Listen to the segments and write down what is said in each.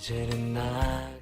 이제는 나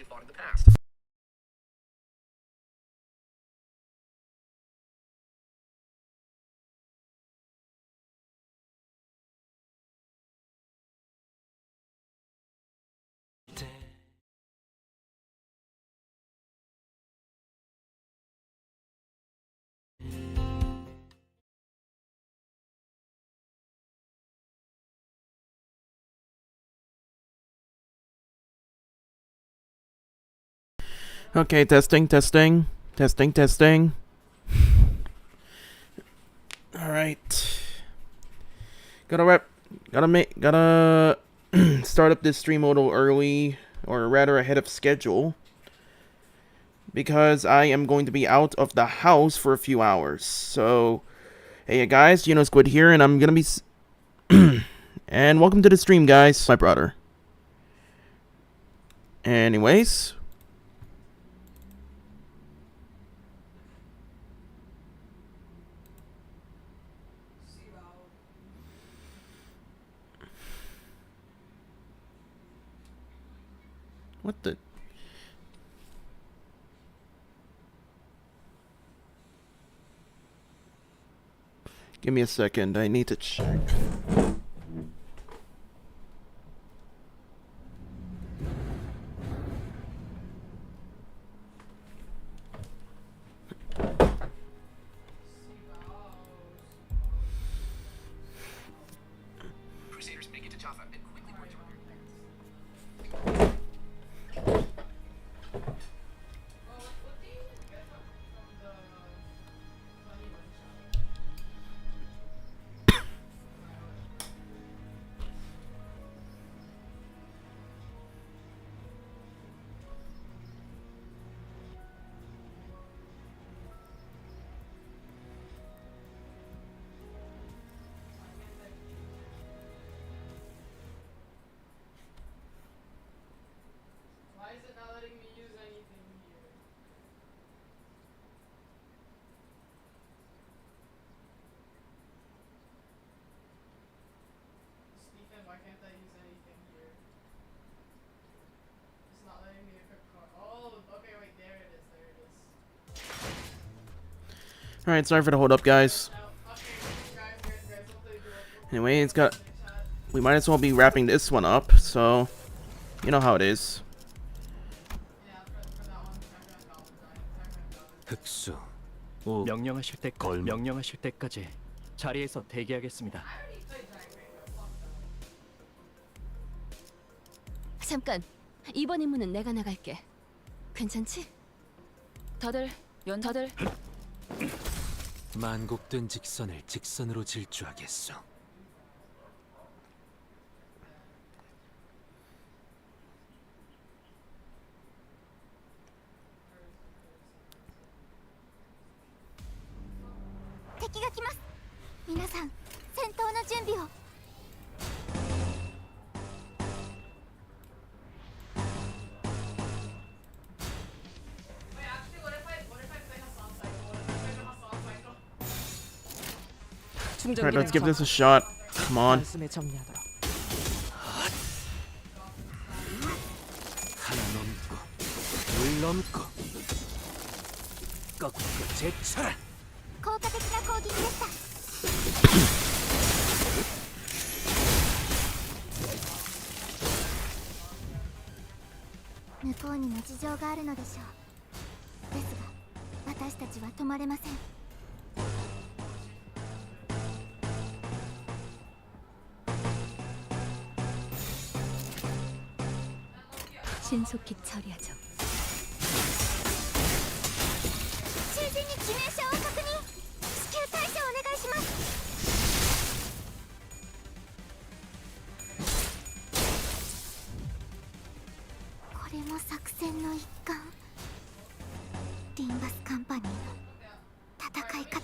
you fought in the past. Okay, testing. Alright. Gotta start up this stream a little early, or rather ahead of schedule, because I am going to be out of the house for a few hours. So, hey guys, Squid here, and I'm gonna be and welcome to the stream, guys. My brother. Anyways. What the? Give me a second, I need to check. Crusaders make it to Jaffa and quickly board through. Why can't I use anything here? It's not letting me equip car. Oh, okay, wait, there it is. Alright, sorry for the hold up, guys. Okay, guys, Anyway, we might as well be wrapping this one up, so you know how it is. 흑수, 명령하실 때까지 자리에서 대기하겠습니다. 잠깐, 이번 임무는 내가 나갈게. 괜찮지? 더들. 만곡된 직선을 직선으로 질주하겠소.敵が来ます。皆さん、戦闘の準備を。Alright, let's give this a shot. Come on. 하나 넘고 둘 넘고 꺾고 제쳐라. 効果的な攻撃でした。向こうにも事情があるのでしょう。ですが、私たちは止まれません。 신속히 처리하죠. 囚人に致命傷を確認。至急対処お願いします。これも作戦の一環。リンバスカンパニーの戦い方。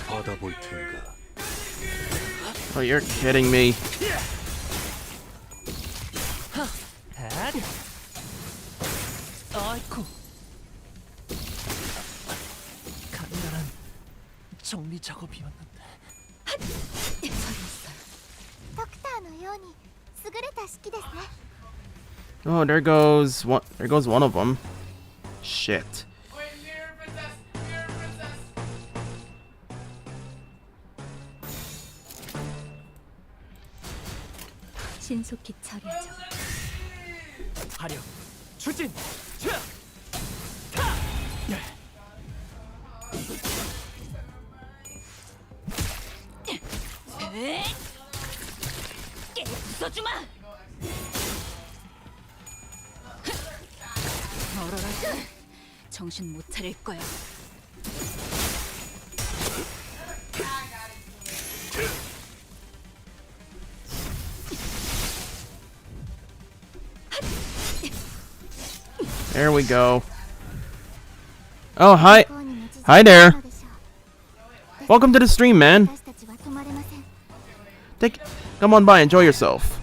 받아볼 텐가. Oh, you're kidding me. 아이쿠. 간단한 정리 작업이었는데. ドクターのように優れた式ですね。 Oh, there goes one. There goes one of them. Shit. Wait, mirror princess! Mirror princess! 신속히 처리하죠. 화력 추진. 차! 타! 예. 써주마. 정신 못 차릴 거야. There we go. Oh, hi. 向こうにも事情 Hi が there. あるのでしょう。 Welcome to the stream, man. 私たちは止まれません。 Come on by, enjoy yourself.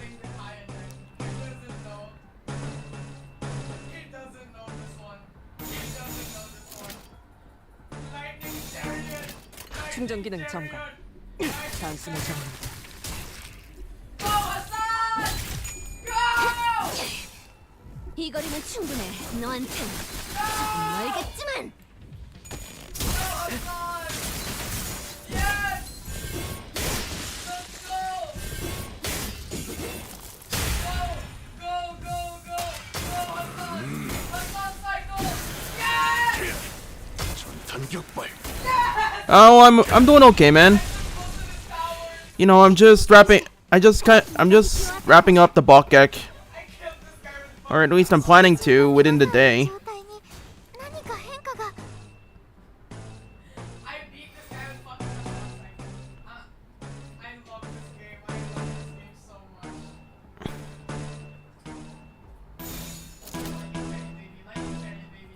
He doesn't know this one. He doesn't know this one. Lightning chariot! 충전 기능 점검. 단숨에 정리다. Go, Hassan! Go! 이 거리면 충분해. 너한텐 조금 멀겠지만. Yes! Let's go! Go, go, go, go! Go, Hassan! Hassan cycle! Yes! 전탄격발. Oh, I'm doing okay, man. You know, I'm just wrapping up the BokGak. Or at least I'm planning to within the day. 状態に何か変化が。 I beat this guy with fucking Hassan cycle. I love this game. I love this game so much. Lightning chariot, baby.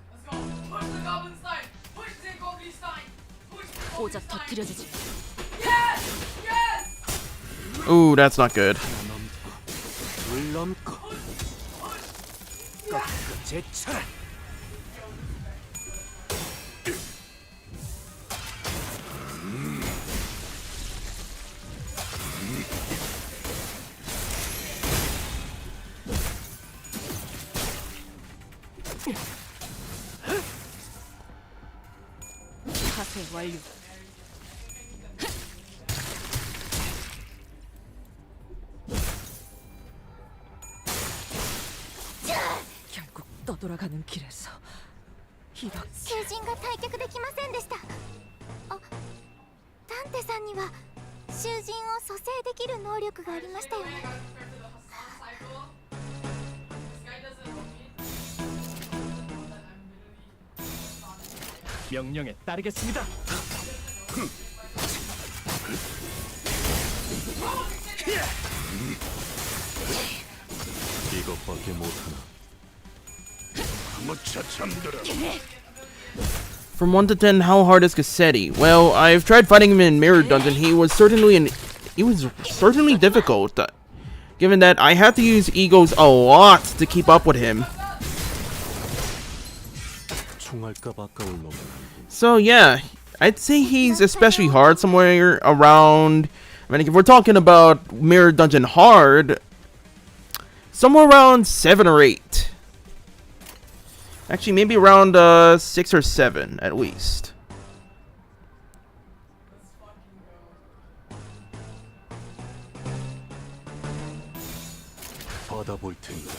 Let's go. Push the goblin stein. Push the goblin stein. Push the goblin 고작 stein. 터뜨려주지. Yes! Yes! Ooh, that's not good. 물 넘고 꺾고 제쳐라. 파쇄 완료. 결국 떠돌아가는 길에서 이렇게 囚人が退却できませんでした。あ、ダンテさんには囚人を蘇生できる能力がありましたよね。 명령에 따르겠습니다. 이것밖에 못하나. 아무차 잠들어. From 1 to 10, how hard is Cassetti? Well, I've tried fighting him in Mirror Dungeon. He was certainly difficult. Given that I had to use egos a lot to keep up with him. 총알값 아까울 놈은 So yeah, I'd say he's especially hard somewhere around. I mean, if we're talking about Mirror Dungeon hard, somewhere around 7 or 8. Actually, maybe around 6 or 7 at least. 받아볼 텐가.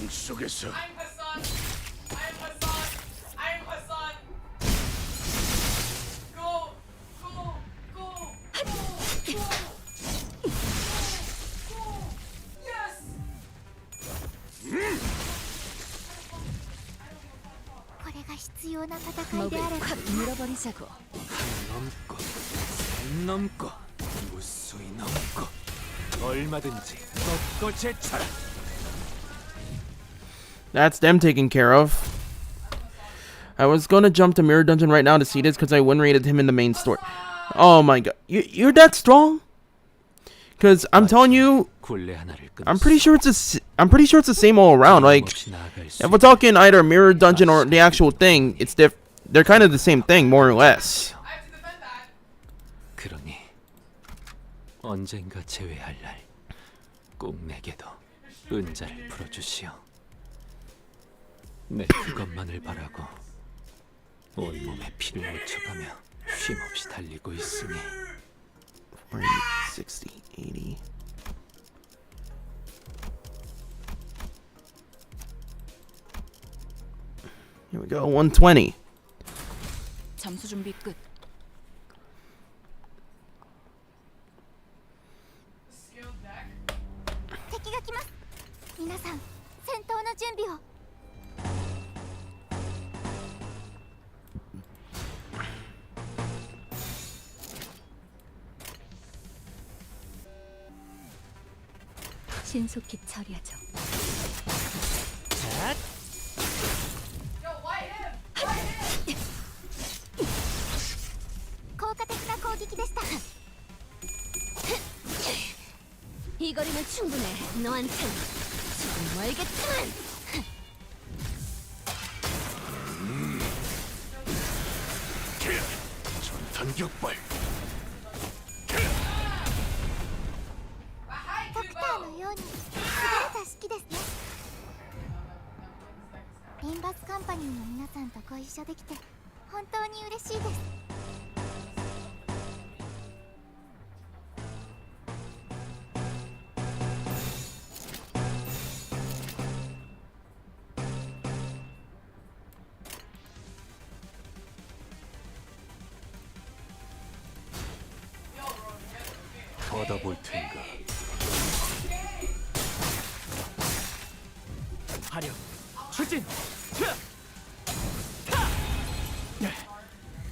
속에서 I'm Hassan. I'm Hassan. I'm Hassan. Go, go, go, go, go, go. Yes. これが必要な戦い 목을 であれば 확 물어버리자고. 넘고 산 넘고 무수히 넘고 얼마든지 꺾고 제쳐라. That's them taken care of. I was gonna jump to Mirror Dungeon right now to see this because I win rated him in the main story. Oh my god, you're that strong? Because I'm telling you, 굴레 하나를 끊었어. I'm pretty sure it's the same all around. Like, 없이 나아갈 수 if we're talking either Mirror Dungeon or the actual thing, they're kind of the same thing, more or less. I have to defend that. 그러니 언젠가 재회할 날 꼭 내게도 은자를 풀어주시오. 내 그것만을 바라고 온몸에 피를 묻혀가며 쉼없이 달리고 있으니 40, 60, 80. Here we go, 120. 잠수 준비 끝. Skill deck. 敵が来ます。皆さん戦闘の準備を。신속히 처리하죠. Yo, why him? Why him? 効果的な攻撃でした。 이 거리면 충분해. 너한텐 조금 멀겠지만. 전탄격발 ドクターのように優れた式ですね。リンバスカンパニーの皆さんとご一緒できて本当に嬉しいです。받아볼 텐가. 화력 출진.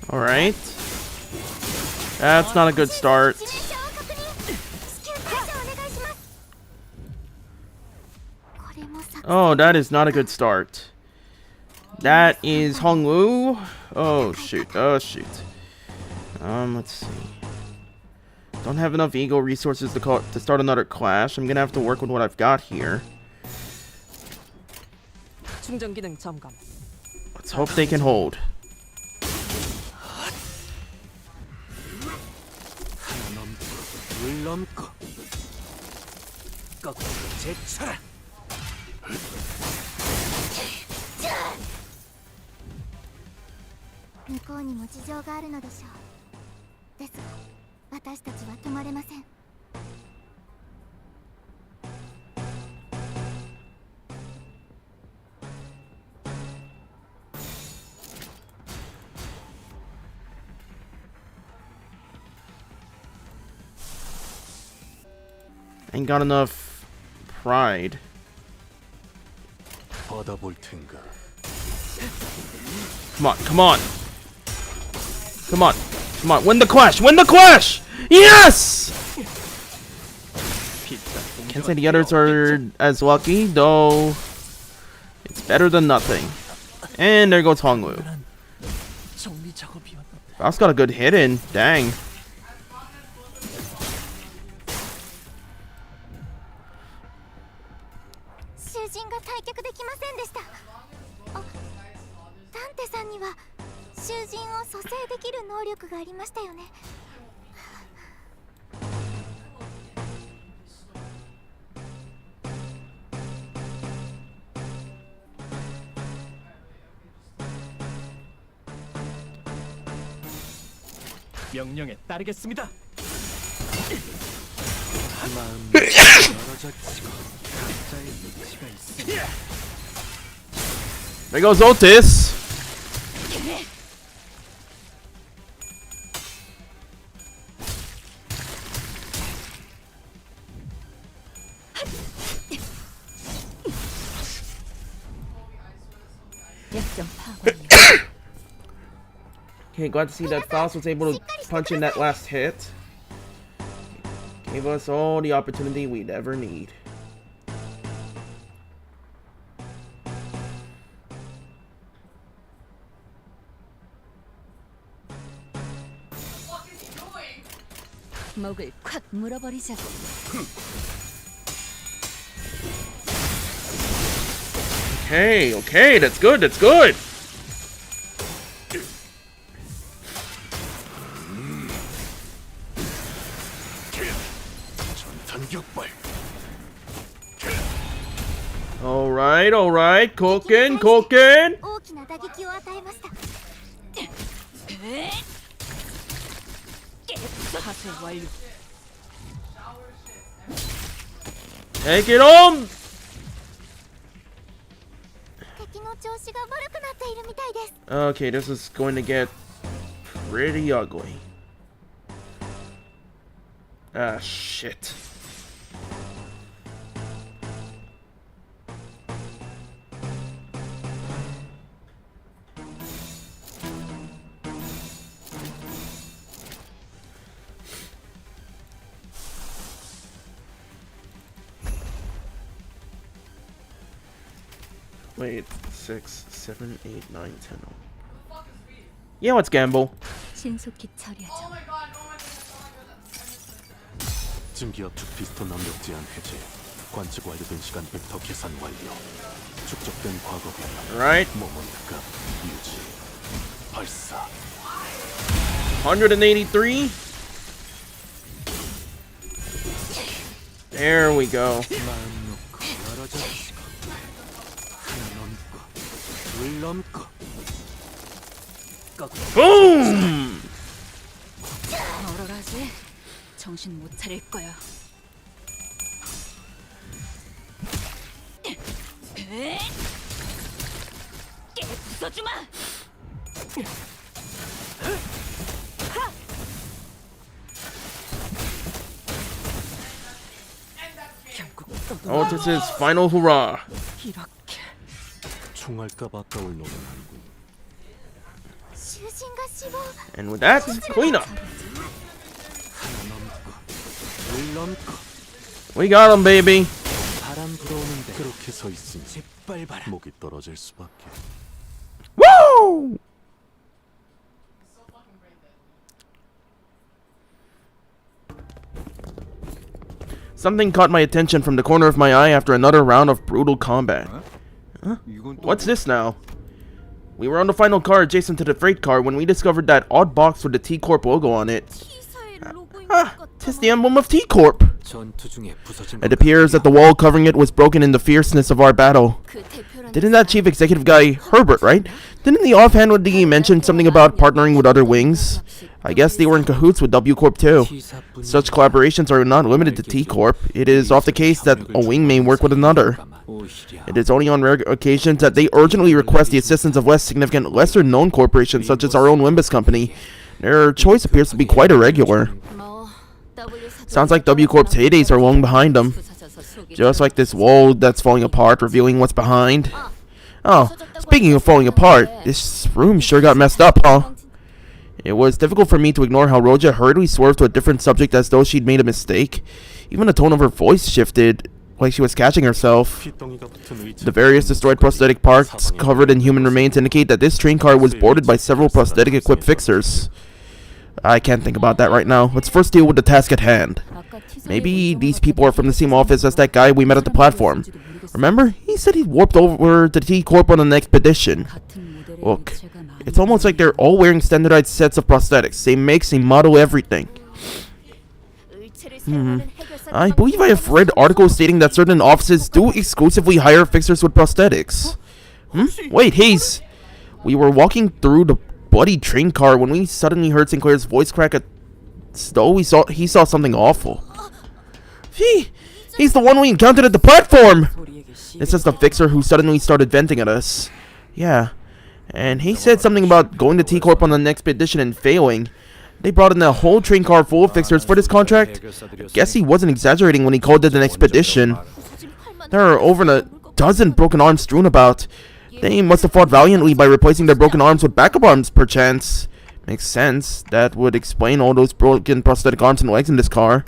Alright. That's not a good start. 致命傷を確認。至急対処お願いします。これも作戦。 Oh, that is not a good start. That is Hongwoo. Oh shoot. Oh shoot. Let's see. Don't have enough ego resources to start another clash. I'm gonna have to work with what I've got here. 충전 기능 점검. Let's hope they can hold. 하나 넘고 둘 넘고 거꾸로 제쳐라. 向こうにも事情があるのでしょう。ですが私たちは止まれません。 Ain't got enough pride. 받아볼 텐가. Come on, come on. Come on. Come on. Win the clash. Win the clash. Yes! Can't say the others are as lucky, though. It's better than nothing. And there goes Hongwoo. 정리 작업이었는데. That's got a good hit in. Dang. Danteさんには囚人を蘇生できる能力がありましたよね。명령에 따르겠습니다. 마음 멀어졌지고 각자의 위치가 있으니 There goes Otis. Okay, glad to see that Faust was able to punch in that last hit. Gave us all the opportunity we'd ever need. 목을 콱 물어버리자고. Okay, that's good, that's good. Alright, cooking. 大きな打撃を与えました。 하세 완료. Take it on! 敵の調子が悪くなっているみたいです。 Okay, this is going to get pretty ugly. Ah, shit. Wait, 6, 7, 8, 9, 10. Yeah, let's gamble. 신속히 처리하죠. Oh my god, oh my goodness, oh my goodness. 증기압축 피스톤 압력 제한 해제. 관측 완료된 시간 벡터 계산 완료. 축적된 과거 변화. Right. 모먼트값 유지. 발사. 183. There we go. 마음 놓고 열어주시고. 하나 넘고 둘 넘고. Boom! 얼얼하지? 정신 못 차릴 거야. 부숴주마! Oh, this is final hurrah. 이렇게 총알값 아까울 노는 한군. 囚人が死亡。 And with that, clean up. 하나 넘고 둘 넘고. We got him, baby. 바람 불어오는데 그렇게 서 있으니 짓밟아라. 목이 떨어질 수밖에. Woo! Something caught my attention from the corner of my eye after another round of brutal combat. Huh? What's this now? We were on the final car adjacent to the freight car when we discovered that odd box with the T-Corp logo on it. Tis the emblem of T-Corp. 전투 중에 부서진 It appears that the wall covering it was broken in the fierceness of our battle. Didn't that chief executive guy, Herbert, right? Didn't the offhandedly mention something about partnering with other wings? I guess they were in cahoots with W Corp too. Such collaborations are not limited to T Corp. It is often the case that a wing may work with another. It is only on rare occasions that they urgently request the assistance of less significant, lesser-known corporations such as our own Limbus company. Their choice appears to be quite irregular. Sounds like W Corp's heydays are long behind them. Just like this wall that's falling apart, revealing what's behind. Oh, speaking of falling apart, this room sure got messed up, huh? It was difficult for me to ignore how Roja hurriedly swerved to a different subject as though she'd made a mistake. Even the tone of her voice shifted, like she was catching herself. The various destroyed prosthetic parts covered in human remains indicate that this train car was boarded by several prosthetic-equipped fixers. I can't think about that right now. Let's first deal with the task at hand. Maybe these people are from the same office as that guy we met at the platform. Remember? He said he'd warped over to T-Corp on an expedition. Look, it's almost like they're all wearing standardized sets of prosthetics. Same make, same model, everything. I believe I have read articles stating that certain offices do exclusively hire fixers with prosthetics. Wait, Hayes. We were walking through the bloody train car when we suddenly heard Sinclair's voice crack as though he saw something awful. He's the one we encountered at the platform! This is the fixer who suddenly started venting at us. Yeah. And he said something about going to T-Corp on an expedition and failing. They brought in a whole train car full of fixers for this contract. Guess he wasn't exaggerating when he called it an expedition. There are over a dozen broken arms strewn about. They must have fought valiantly by replacing their broken arms with backup arms, perchance. Makes sense. That would explain all those broken prosthetic arms and legs in this car.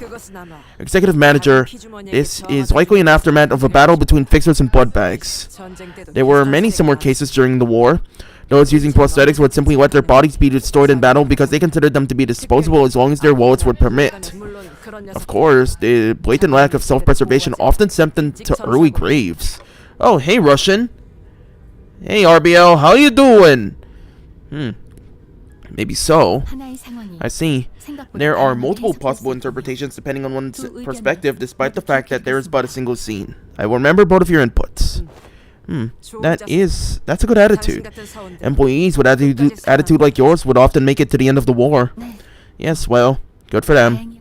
Executive Manager, this is likely an aftermath of a battle between fixers and BloodBAGS. There were many similar cases during the war. Those using prosthetics would simply let their bodies be destroyed in battle because they considered them to be disposable as long as their wallets would permit. 물론 그런 Of 녀석 course, the blatant lack of self-preservation often sent them to early graves. Oh, hey, Russian. Hey, RBL, how you doing? Maybe so. 하나의 상황이 I see. 생각보다 There are 다양하게 multiple 해석될 possible 수 있군요. interpretations depending on one's perspective, despite the fact that there is but a single scene. I will remember both of your inputs. That's a good attitude. 당신 같은 사원들 Employees with attitude like yours would often make it to the end of the war. 네, Yes, well, good for them. 다행이요.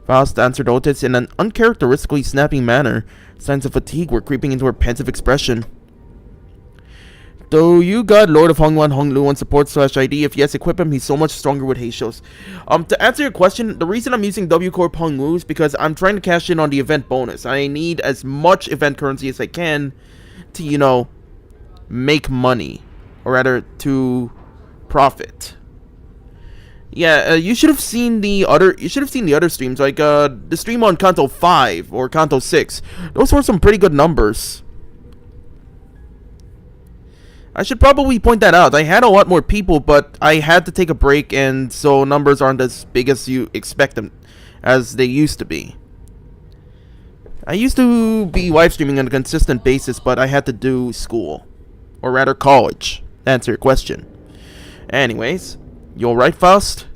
Faust answered Otis in an uncharacteristically snappy manner. Signs of fatigue were creeping into her pensive expression. So you got Lord of Hongwan Honglu on support/ID. If yes, equip him. He's so much stronger with Heisho's. To answer your question, the reason I'm using W Corp Honglu is because I'm trying to cash in on the event bonus. I need as much event currency as I can to, you know, make money, or rather, to profit. Yeah, you should have seen the other. You should have seen the other streams, like the stream on Kanto 5 or Kanto 6. Those were some pretty good numbers. I should probably point that out. I had a lot more people, but I had to take a break, and so numbers aren't as big as you expect them, as they used to be. I used to be live streaming on a consistent basis, but I had to do school, or rather college. To answer your question. Anyways, you alright, Faust?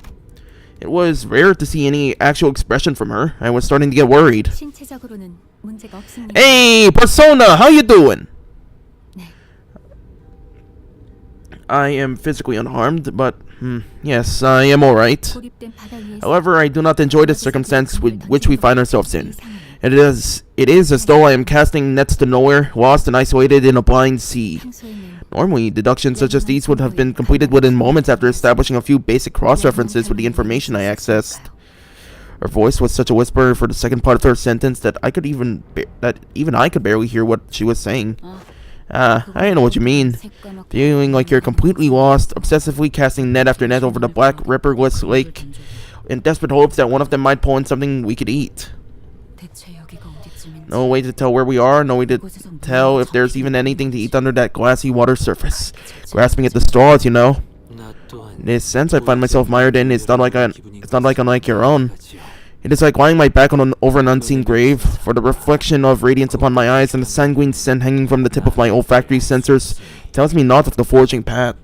It was rare to see any actual expression from her. I was starting to get worried. 신체적으로는 문제가 없습니다. Hey, Persona, how you doing? 네, I am physically unharmed, but yes, I am alright. 고립된 바다 위에서 However, I do not enjoy the circumstance with which we find ourselves in. It is as though I am casting nets to nowhere, lost and isolated in a blind sea. 평소에는 Normally, deductions such as these would have been completed within moments after establishing a few basic cross-references with the information I accessed. Her voice was such a whisper for the second part of her sentence that even I could barely hear what she was saying. I know what you mean. Feeling like you're completely lost, obsessively casting net after net over the black, ripperless lake, in desperate hopes that one of them might pull in something we could eat. 대체 여기가 어디쯤인지 No way to tell where we are, no way to tell if there's even anything to eat under that glassy water surface. Grasping at the straws, you know. 나 또한 This sense I find myself mired in is not unlike your own. It is like lying my back over an unseen grave, for the reflection of radiance upon my eyes and the sanguine scent hanging from the tip of my olfactory sensors tells me naught of the forging path.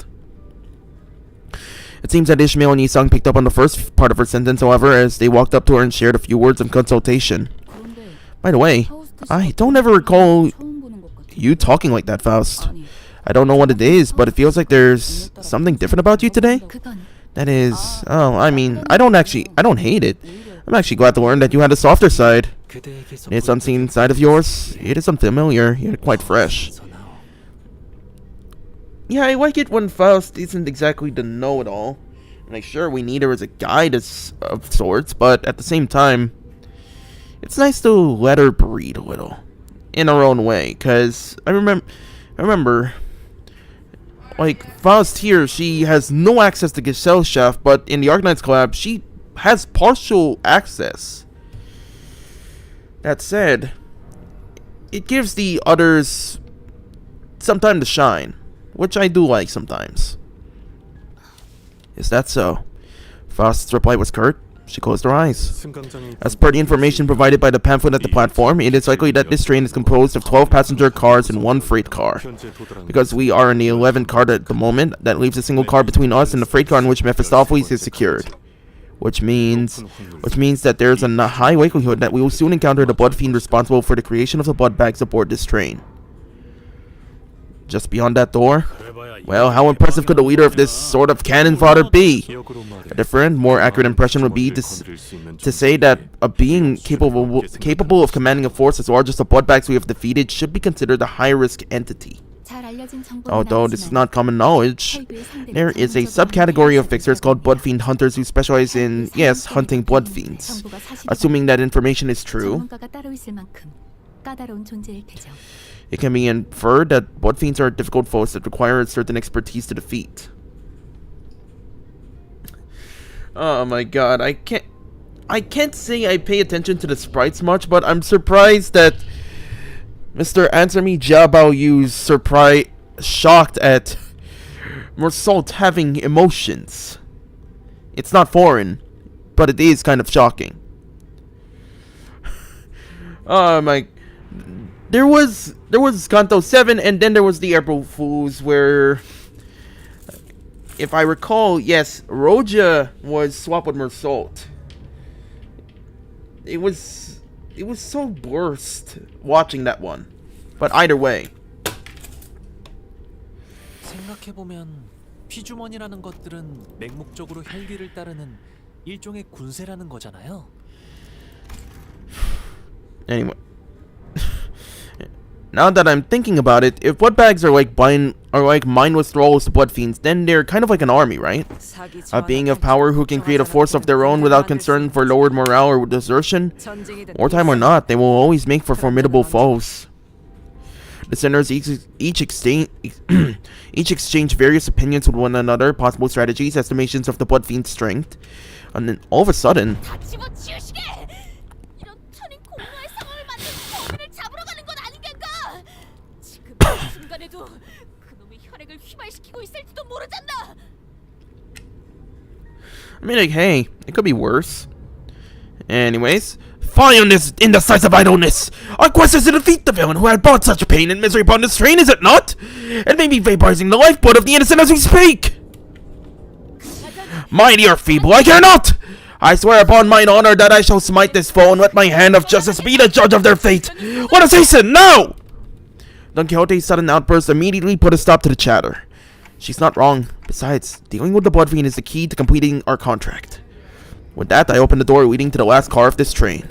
It seems that Ishmael and Yisang picked up on the first part of her sentence, however, as they walked up to her and shared a few words of consultation. 그런데 By the way, 파우스트 I 씨가 don't ever recall 처음 보는 것 같아요. you talking like that, Faust. 아니, I don't know what it is, but it feels like there's something different about you today. 그건 That is, I mean, I don't hate it. I'm actually glad to learn that you had a softer side. 그대에게서 This unseen side of yours, it is unfamiliar, yet quite fresh. Yeah, I like it when Faust isn't exactly the know-it-all. Like, sure, we need her as a guide of sorts, but at the same time, it's nice to let her breathe a little. In her own way, because I remember, like, Faust here, she has no access to Gesellschaft, but in the Arknights collab, she has partial access. That said, it gives the others some time to shine, which I do like sometimes. Is that so? Faust's reply was curt. She closed her eyes. As per the information provided by the pamphlet at the platform, it is likely that this train is composed of 12 passenger cars and 1 freight car. Because we are in the 11th car at the moment, that leaves a single car between us and the freight car in which Mephistopheles is secured. Which means that there's a high likelihood that we will soon encounter the blood fiend responsible for the creation of the BloodBAGS aboard this train. Just beyond that door? Well, how impressive could the leader of this sort of cannon fodder be? A different, more accurate impression would be to say that a being capable of commanding a force as large as the BloodBAGS we have defeated should be considered a high-risk entity. 잘 알려진 정보는 Although this is 아니지만 not common knowledge, there is a subcategory of fixers called blood fiend hunters who specialize in, yes, hunting blood fiends. 정보가 사실이라면 Assuming that information is true, 전문가가 따로 있을 만큼 까다로운 존재일 테죠. it can be inferred that blood fiends are difficult foes that require a certain expertise to defeat. Oh my god, I can't say I pay attention to the sprites much, but I'm surprised that Mr. Answer Me Jiabao Yu's shocked at Mersault having emotions. It's not foreign, but it is kind of shocking. Oh my. There was Kanto 7, and then there was the April Fools, where, if I recall, yes, Roja was swapped with Mersault. It was so worst watching that one. But either way. 생각해보면 피주머니라는 것들은 맹목적으로 혈기를 따르는 일종의 군세라는 거잖아요. Anyway. Now that I'm thinking about it, if BloodBAGS are like mindless thralls to blood fiends, then they're kind of like an army, right? A being of power who can create a force of their own without concern for lowered morale or desertion. Wartime or not, they will always make for formidable foes. The sinners each exchange various opinions with one another, possible strategies, estimations of the blood fiend's strength, and then all of a sudden, 이런 천인 공로의 상황을 만든 범인을 잡으러 가는 건 아닌가? 지금 이 순간에도 그놈의 혈액을 휘발시키고 있을지도 모르잖아. I mean, like, hey, it could be worse. Anyways, fie on this indecisive idleness! Our quest is to defeat the villain who had brought such pain and misery upon this train, is it not? It may be vaporizing the lifeblood of the innocent as we speak! Mighty or feeble, I care not! I swear upon mine honor that I shall smite this foe and let my hand of justice be the judge of their fate! Let us hasten, now! Don Quixote's sudden outburst immediately put a stop to the chatter. She's not wrong. Besides, dealing with the blood fiend is the key to completing our contract. With that, I opened the door leading to the last car of this train.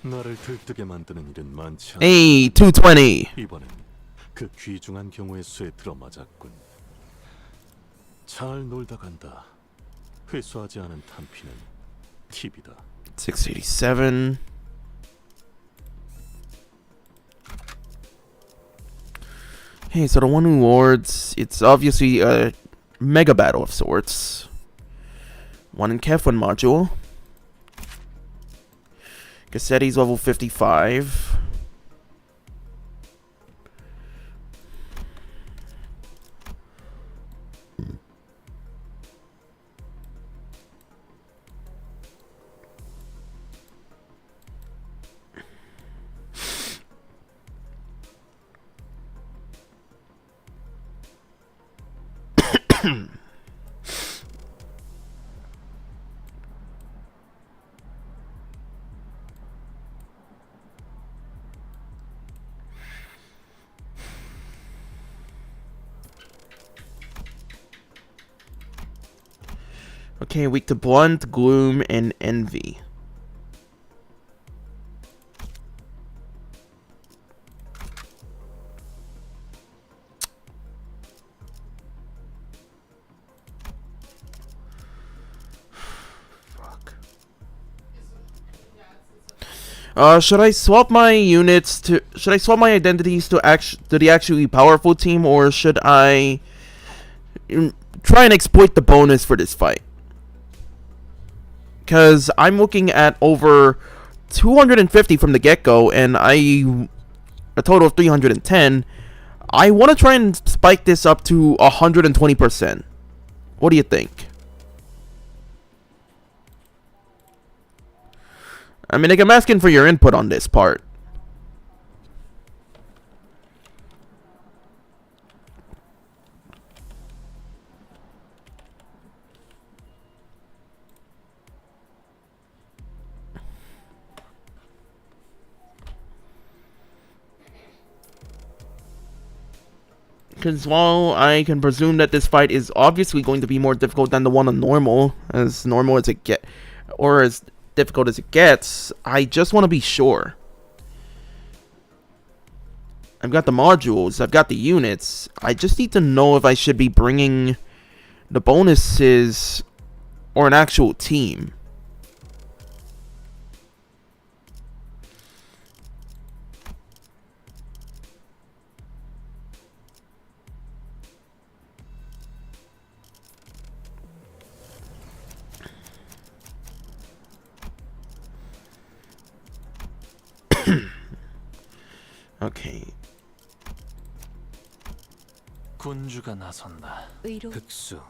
나를 들뜨게 만드는 일은 많지 않아. Hey, 220. 이번엔 그 귀중한 경우의 수에 들어맞았군. 잘 놀다 간다. 회수하지 않은 탄피는 팁이다. 687. Hey, so the one who wards, it's obviously a mega battle of sorts. One in Kef, one module. Cassetti's level 55. Okay, weak to Blunt, Gloom, and Envy. Should I swap my units to? Should I swap my identities to the actually powerful team, or should I try and exploit the bonus for this fight? Because I'm looking at over 250 from the get-go, and a total of 310. I want to try and spike this up to 120%. What do you think? I mean, like, I'm asking for your input on this part. Because while I can presume that this fight is obviously going to be more difficult than the one on normal as it get, or as difficult as it gets, I just want to be sure. I've got the modules, I've got the units. I just need to know if I should be bringing the bonuses or an actual team. Okay. 군주가 나선다. 의로 흑수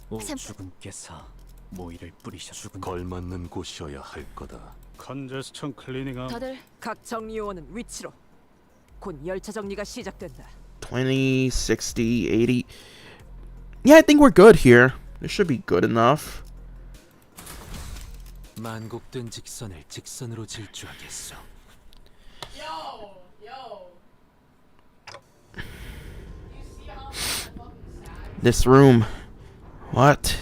오주군께서 모이를 뿌리셔 죽은 걸맞는 곳이어야 할 거다. 컨제스천 클리닝업. 다들 각 정리 요원은 위치로. 곧 열차 정리가 시작된다. 20, 60, 80. Yeah, I think we're good here. This should be good enough. 만곡된 직선을 직선으로 질주하겠소. Yo, yo. You see how fucking sad? This room. What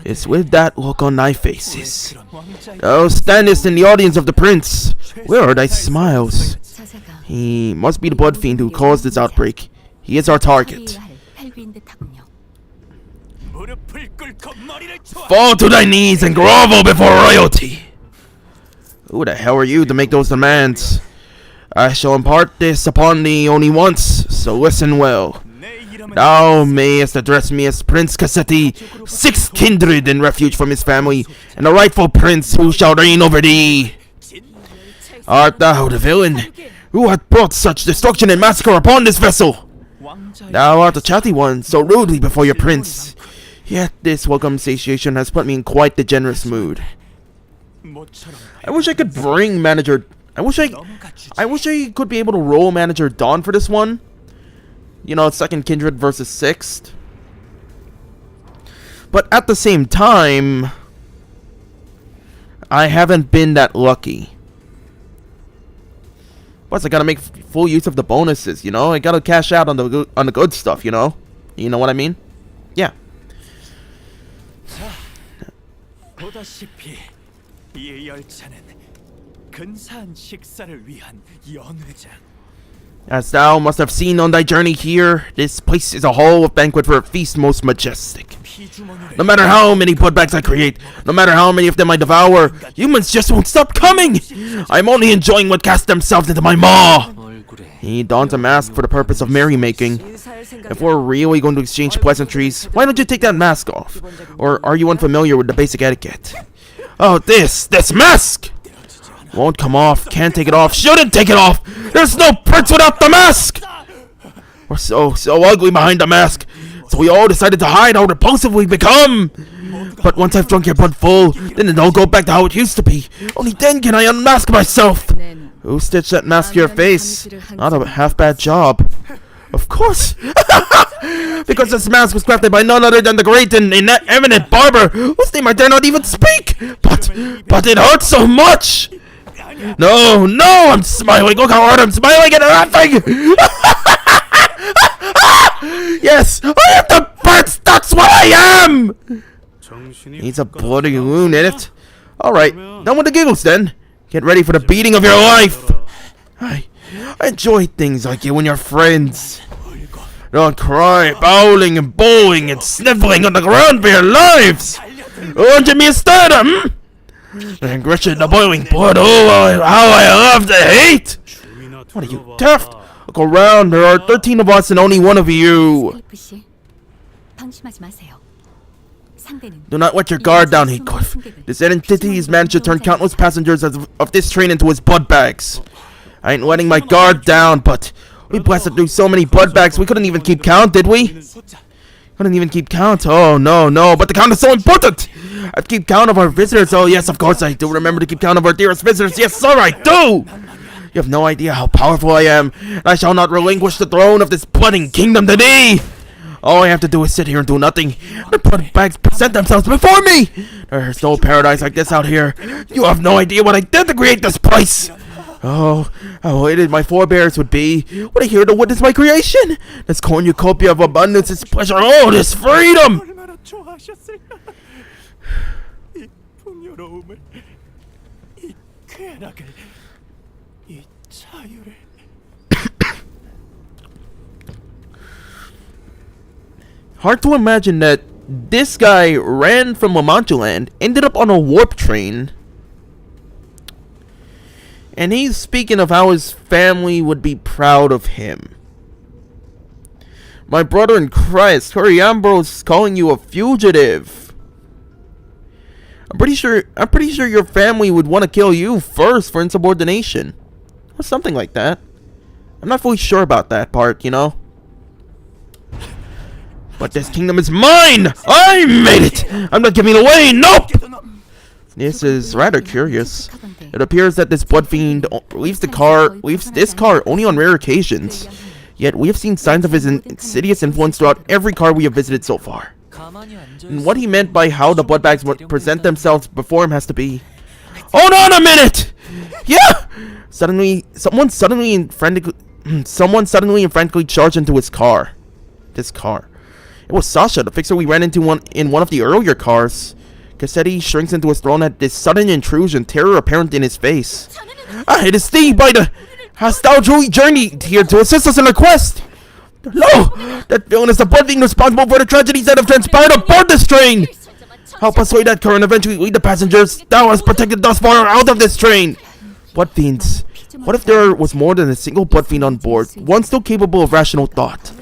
is with that look on thy faces? Thou standest in the audience of the prince. Where are thy smiles? 저자가 He must be the blood fiend who caused this outbreak. He is our target. 처리해야 할 탈비인 듯하군요. 무릎을 꿇고 머리를 쳐. Fall to thy knees and grovel before royalty. Who the hell are you to make those demands? I shall impart this upon thee only once, so listen well. Thou mayest address me as Prince Cassetti, 6th kindred in refuge from his family, and the rightful prince who shall reign over thee. Art thou the villain who hath brought such destruction and massacre upon this vessel? Thou art the chatty one, so rudely before your prince. Yet this welcome satiation has put me in quite the generous mood. I wish I could bring manager. I wish I could be able to roll manager Dawn for this one. You know, 2nd kindred versus 6th. But at the same time, I haven't been that lucky. Plus, I gotta make full use of the bonuses. You know, I gotta cash out on the good stuff. You know what I mean? Yeah. 보다시피 이 열차는 근사한 식사를 위한 연회장. As thou must have seen on thy journey here, this place is a hall of banquet for a feast most majestic. No matter how many bloodbags I create, no matter how many of them I devour, humans just won't stop coming! I'm only enjoying what cast themselves into my maw! He dons a mask for the purpose of merrymaking. If we're really going to exchange pleasantries, why don't you take that mask off? Or are you unfamiliar with the basic etiquette? Oh, this mask! Won't come off, can't take it off, shouldn't take it off! There's no prince without the mask! We're so ugly behind the mask, so we all decided to hide how repulsive we become! But once I've drunk your blood full, then it'll go back to how it used to be. Only then can I unmask myself! Who stitched that mask to your face? Not a half-bad job. Of course! Because this mask was crafted by none other than the great and eminent barber, whose name I dare not even speak! But it hurts so much! No, I'm smiling! Look how hard I'm smiling and laughing! Yes, I am the prince! That's what I am! Needs a bloody wound in it. Alright, done with the giggles then. Get ready for the beating of your life! I enjoy things like you and your friends. Don't cry, bowling and bowling and sniveling on the ground for your lives! Won't me instead, The aggression, the boiling blood, oh, how I love the hate! What are you, deaf? Look around, there are 13 of us and only one of you! 스테이프 씨, 방심하지 마세요. 상대는 Do not let your guard down, Heathcliff. This entity has managed to turn countless passengers of this train into his blood bags. I ain't letting my guard down, but we blasted through so many blood bags we couldn't even keep count, did we? Couldn't even keep count. Oh, no, but the count is so important! I keep count of our visitors. Oh, yes, of course I do remember to keep count of our dearest visitors. Yes, sir, I do! You have no idea how powerful I am, and I shall not relinquish the throne of this blooding kingdom to thee! All I have to do is sit here and do nothing. The blood bags present themselves before me! There's no paradise like this out here. You have no idea what I did to create this place! Oh, how elated my forebears would be. Would I hear to witness my creation? This cornucopia of abundance, this pleasure, oh, this freedom! 얼마나 좋아하셨을까? 이 풍요로움을, 이 쾌락을, 이 자유를. Hard to imagine that this guy ran from Lamantuland, ended up on a warp train, and he's speaking of how his family would be proud of him. My brother in Christ, Curry Ambrose calling you a fugitive. I'm pretty sure your family would want to kill you first for insubordination. Or something like that. I'm not fully sure about that part, you know? But this kingdom is mine! I made it! I'm not giving it away! Nope! This is rather curious. It appears that this blood fiend leaves this car only on rare occasions. Yet we have seen signs of his insidious influence throughout every car we have visited so far. And what he meant by how the BloodBAGS present themselves before him has to be... Hold on a minute! Yeah! Someone suddenly and frantically charged into his car. This car. It was Sasha, the fixer we ran into in one of the earlier cars. Cassetti shrinks into his throne at this sudden intrusion, terror apparent in his face. It is Steve by the hostile journey here to assist us in our quest. No! That villain is the blood fiend responsible for the tragedies that have transpired aboard this train! Help us sway that car and eventually lead the passengers thou hast protected thus far out of this train! Blood fiends. What if there was more than a single blood fiend on board, one still capable of rational thought?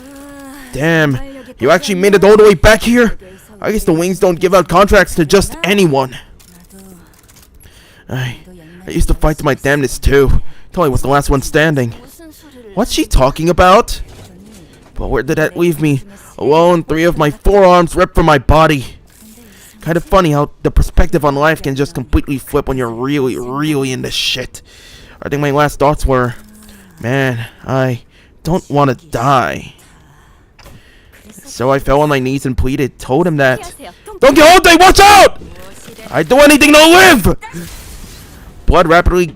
Damn, you actually made it all the way back here? I guess the wings don't give out contracts to just anyone. I used to fight to my damnness too, till I was the last one standing. What's she talking about? But where did that leave me? Alone, 3 of my 4 arms ripped from my body. Kind of funny how the perspective on life can just completely flip when you're really, really into shit. I think my last thoughts were, man, I don't want to die. So I fell on my knees and pleaded, told him that, Don Quixote, watch out! I'd do anything to live! Blood rapidly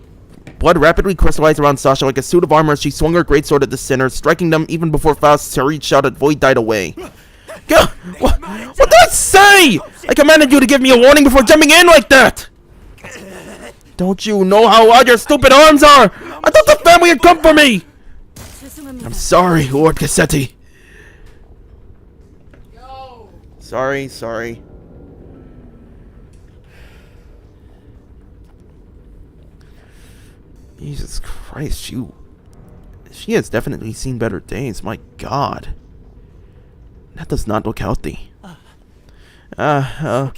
crystallized around Sasha like a suit of armor as she swung her greatsword at the sinners, striking them even before Faust's hurried shout at void died away. What did I say? I commanded you to give me a warning before jumping in like that! Don't you know how odd your stupid arms are? I thought the family had come for me! I'm sorry, Lord Cassetti. Sorry. Jesus Christ, she has definitely seen better days, my god. That does not look healthy. Allow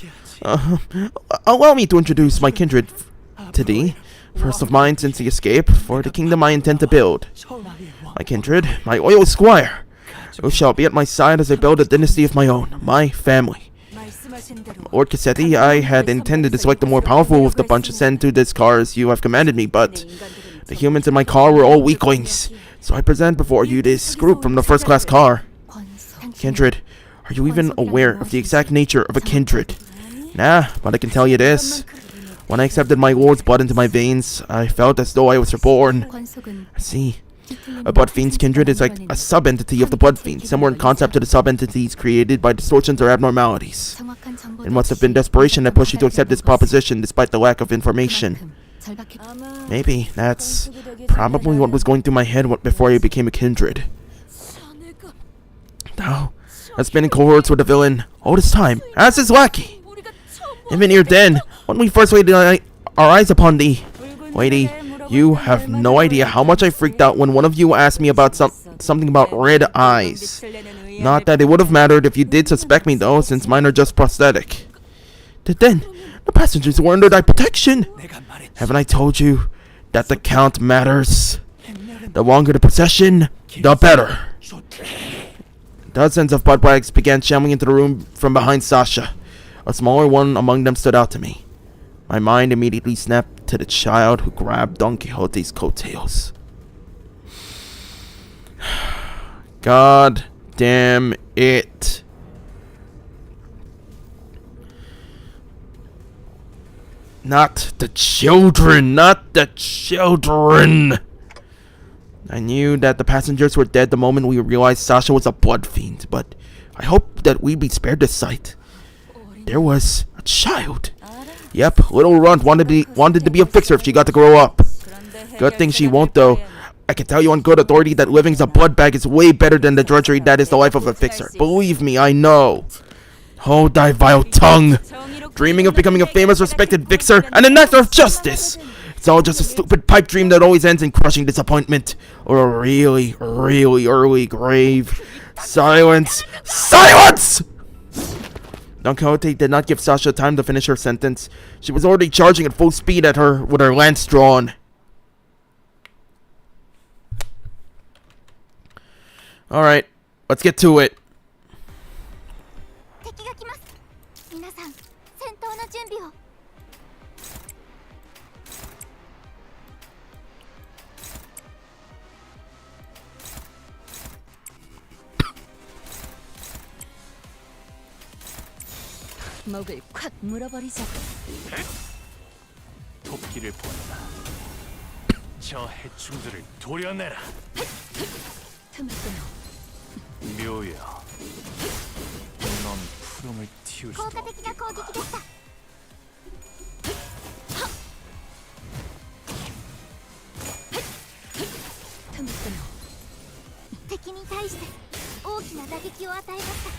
me to introduce my kindred to thee. First of mine since the escape, for the kingdom I intend to build. My kindred, my loyal squire, who shall be at my side as I build a dynasty of my own, my family. Lord Cassetti, I had intended to select the more powerful of the bunch to send to this car as you have commanded me, but the humans in my car were all weaklings, so I present before you this group from the first-class car. Kindred, are you even aware of the exact nature of a kindred? Nah, but I can tell you this. When I accepted my lord's blood into my veins, I felt as though I was reborn. I see. A blood fiend's kindred is like a sub-entity of the blood fiend, similar in concept to the sub-entities created by distortions or abnormalities. It must have been desperation that pushed you to accept this proposition despite the lack of information. Maybe that's probably what was going through my head before I became a kindred. Now, I've been in cohorts with the villain all this time, as his lackey. Even here then, when we first laid our eyes upon thee, lady, you have no idea how much I freaked out when one of you asked me about something about red eyes. Not that it would have mattered if you did suspect me though, since mine are just prosthetic. Then, the passengers were under thy protection. Haven't I told you that the count matters? The longer the procession, the better. Dozens of BloodBAGS began shambling into the room from behind Sasha. A smaller one among them stood out to me. My mind immediately snapped to the child who grabbed Don Quixote's coattails. God damn it. Not the children! Not the children! I knew that the passengers were dead the moment we realized Sasha was a blood fiend, but I hoped that we'd be spared this sight. There was a child. Yep, little Runt wanted to be a fixer if she got to grow up. Good thing she won't though. I can tell you on good authority that living as a BloodBAG is way better than the drudgery that is the life of a fixer. Believe me, I know. Hold thy vile tongue. Dreaming of becoming a famous, respected fixer and an actor of justice. It's all just a stupid pipe dream that always ends in crushing disappointment or a really, really early grave. Silence! Silence! Don Quixote did not give Sasha time to finish her sentence. She was already charging at full speed at her with her lance drawn. Alright, let's get to it. 敵が来ます。皆さん戦闘の準備を。목을 콱 물어버리자고. 토끼를 보내라. 저 해충들을 도려내라. 틈을 끊어. 묘야. 넌 푸름을 틔울 効 수도 果的な攻撃でした。 틈을 끊어. 敵に対して大きな打撃を与えました。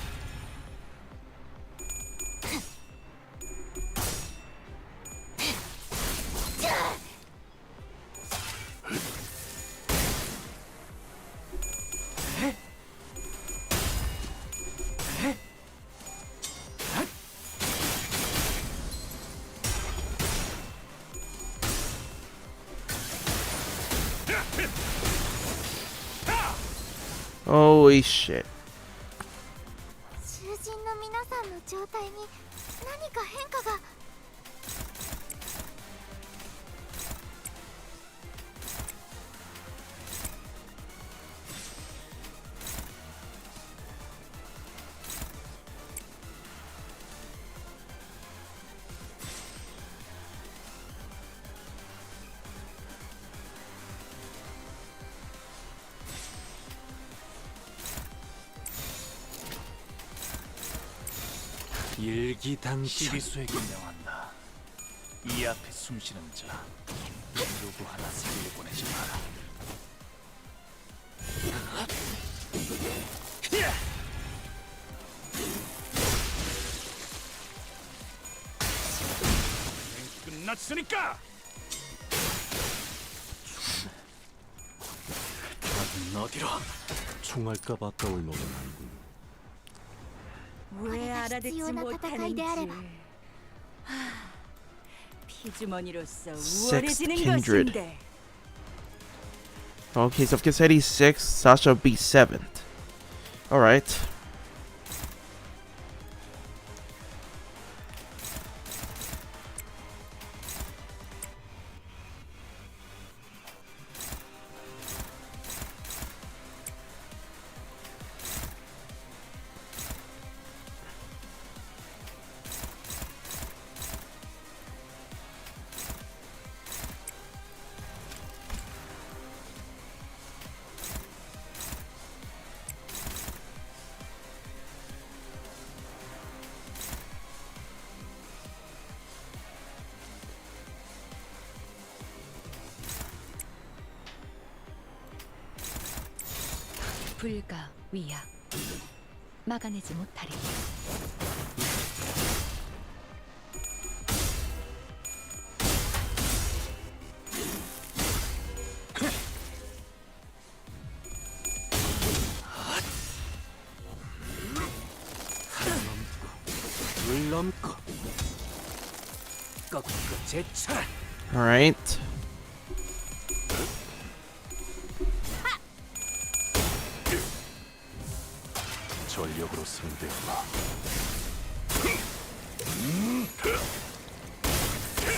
Holy shit. 囚人の皆さんの状態に何か変化が。 일기당시 시리수에게 명한다. 이 앞에 숨쉬는 자 누구 하나 살려보내지 마라. 끝났으니까. 다들 어디로? 총알값 아까울 노는 아니군. 왜 알아듣지 필요한 못하는지.戦いであれば. 피주머니로서 Sixth 우월해지는 kindred. 것인데. Okay, so Cassetti 6th, Sasha B 7th. Alright. 불가 위약. 막아내지 못하리. 물 넘고 꺾고 제쳐라. Alright. 전력으로 상대하라.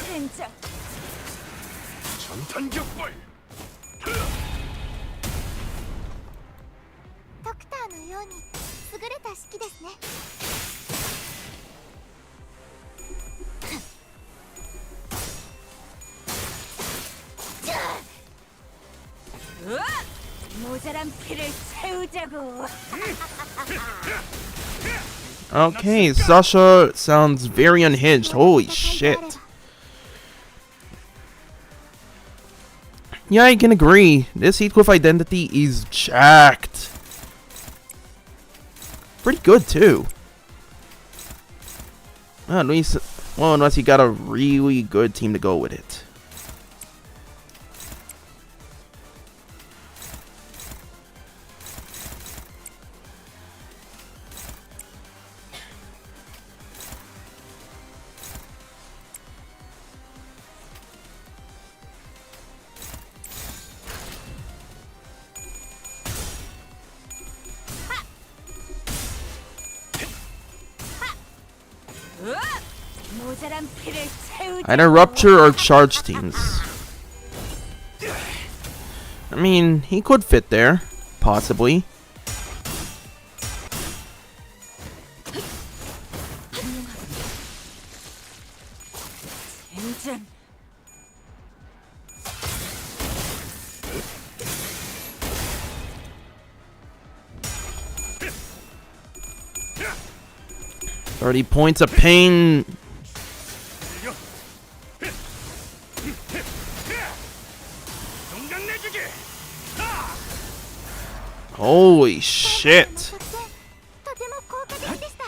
젠장. 전탄격발. ドクターのように優れた式ですね。 모자란 피를 채우자고. Okay, Sasha sounds very unhinged. Holy shit. Yeah, I can agree. This Heathcliff identity is jacked. Pretty good, too. At least, well, unless you got a really good team to go with it. 모자란 피를 채우자고. Either rupture or charge teams. I mean, he could fit there, possibly. 젠장. 30 points of pain. Holy shit. とても効果的でした。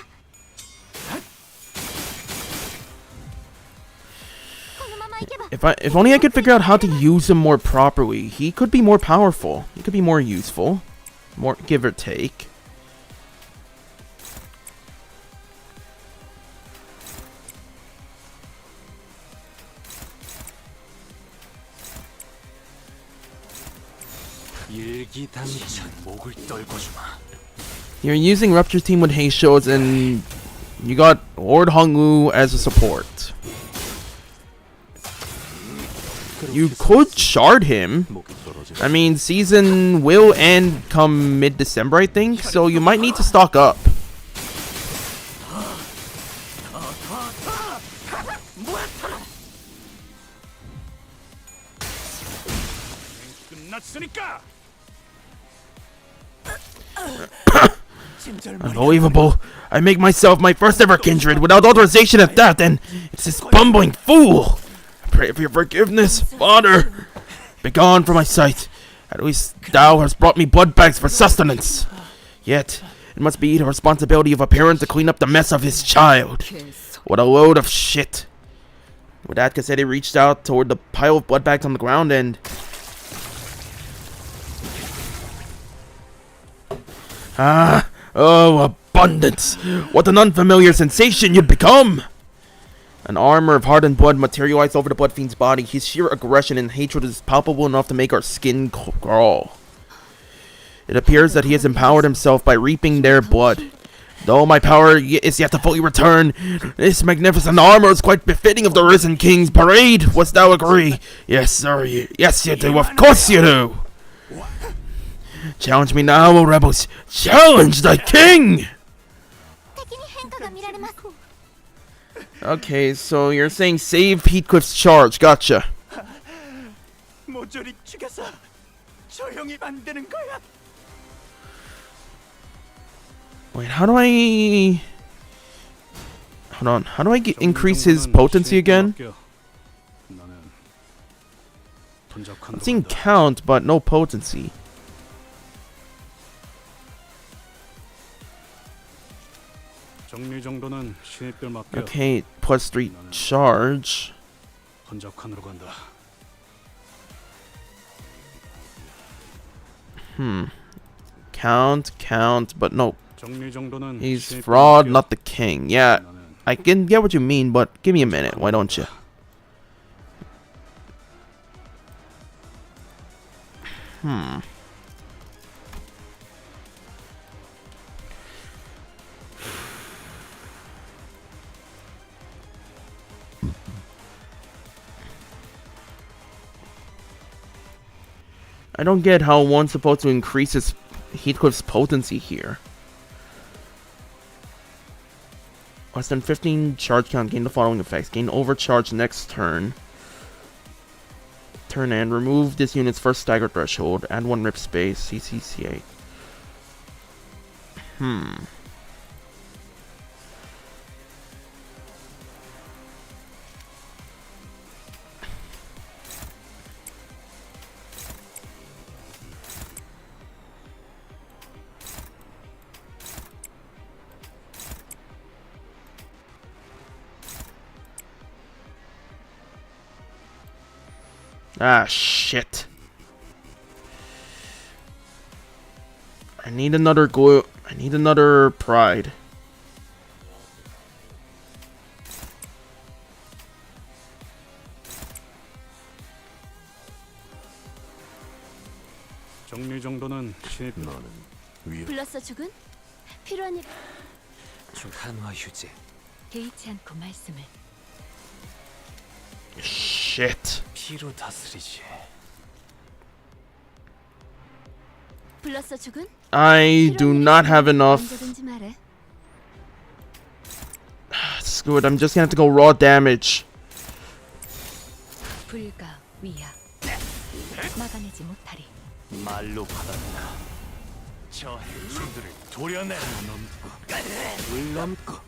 このままいけば If only I could figure out how to use him more properly. He could be more powerful. He could be more useful. More give or take. 일기당천 목을 떨고 주마. You're using Rupture Team with haste shields, and you got Lord Hongwu as a support. You could shard him. 목이 떨어져. I mean, season will end come mid-December, I think, so you might need to stock up. 끝났으니까. Unbelievable. I make myself my first ever kindred without authorization at that, and it's this bumbling fool. I pray for your forgiveness, Father. Begone from my sight. At least thou hast brought me blood bags for sustenance. Yet, it must be the responsibility of a parent to clean up the mess of his child. What a load of shit. With that, Cassetti reached out toward the pile of blood bags on the ground and... Oh, abundance! What an unfamiliar sensation you'd become! An armor of hardened blood materialized over the blood fiend's body. His sheer aggression and hatred is palpable enough to make our skin crawl. It appears that he has empowered himself by reaping their blood. Though my power is yet to fully return, this magnificent armor is quite befitting of the Risen King's parade. Wouldst thou agree? Yes, sir. Yes, you do. Of course you do. Challenge me now, O rebels! Challenge the king! 敵に変化が見られます。 Okay, so you're saying save Heathcliff's charge. Gotcha. 모조리 죽여서 조용히 만드는 거야. Wait, how do I... Hold on. How do I increase his potency again? I'm seeing count, but no potency. 정리 정도는 신입들 맡겨. Okay, plus 3 charge. 혼잡칸으로 간다. Count, but no. 정리 정도는 He's 신입들 fraud, 맡겨. not the king. Yeah, I can get what you mean, but give me a minute. Why don't you? I don't get how one's supposed to increase his Heathcliff's potency here. Less than 15 charge count, gain the following effects. Gain overcharge next turn. Turn end. Remove this unit's first stagger threshold. Add 1 rip space. CCCA. Ah, shit. I need another glue. I need another pride. 정리 정도는 신입. 너는 위 불렀어 죽은? 필요한 일. 중 한화 휴지. 개의치 않고 말씀을. Shit. 피로 다스리지. 불렀어 죽은? I do not have enough. 언제든지 말해. Screw it, I'm just gonna have to go raw damage. 불가 위야. 막아내지 못하리. 말로 받았다. 저 행충들을 도려내. 물 넘고.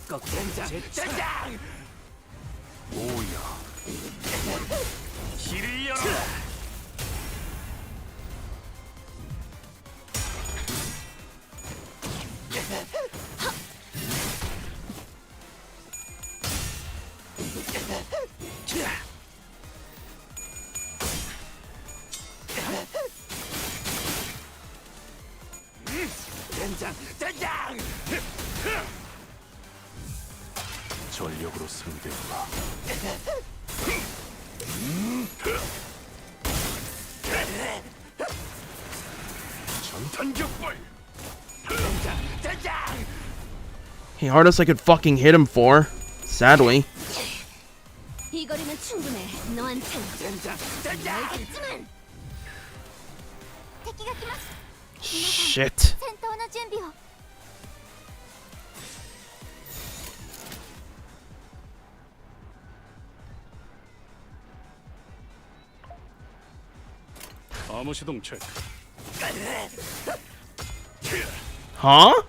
꺾젠장. 모여. 길을 열어라. 전력으로 상대해봐. 전탄격발. Hey, hardest I could fucking hit him for. Sadly. 이 거리면 충분해. 너한텐. 알겠지만. 敵が来ます。 Shit. 戦闘の準備を。 암호 시동 체크. Huh?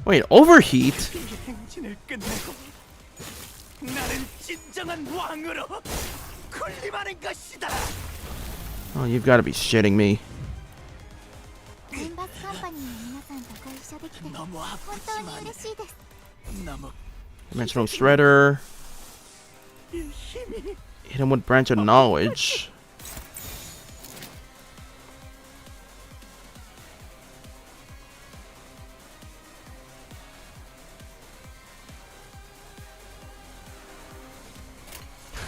Wait, overheat? 행진을 끝내고 나는 진정한 왕으로 군림하는 것이다. Oh, you've got to be shitting me. リンバスカンパニーの皆さんとご一緒できて本 너무 当に 아프지만 嬉しいです。 너무 Dimensional Shredder. 힘이 Hit him with Branch of Knowledge.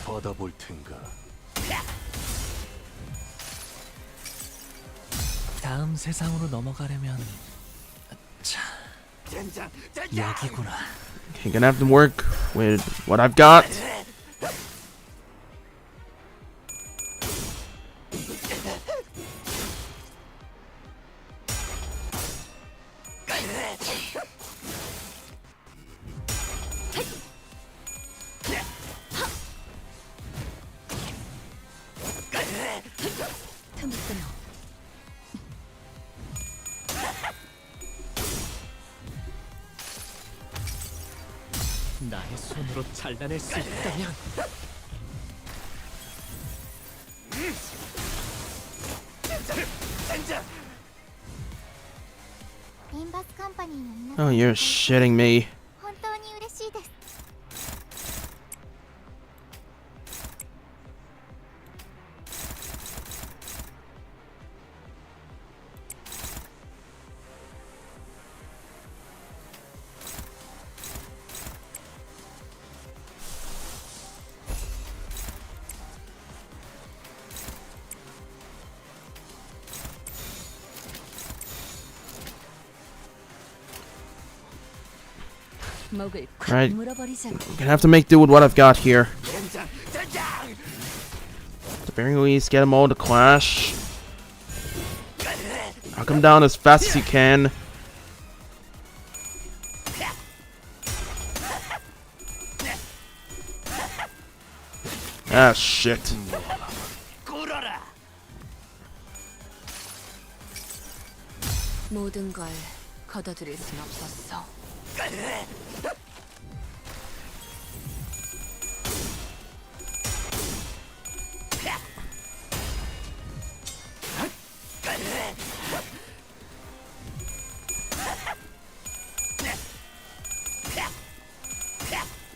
받아볼 텐가. 다음 세상으로 넘어가려면 자 여기구나. Okay, gonna have to work with what I've got. 틈을 끊어. 나의 손으로 잘라낼 수 있다면 젠장. リンバスカンパニーの皆さ Oh, ん you're shitting me. 本当に嬉しいです。 목을 콱 Right. 물어버리자고. Gonna have to make do with what I've got here. 젠장. At the very least, get them all to clash. Knock them down as fast as you can. Ah, shit. 꿇어라. 모든 걸 걷어들일 순 없었어.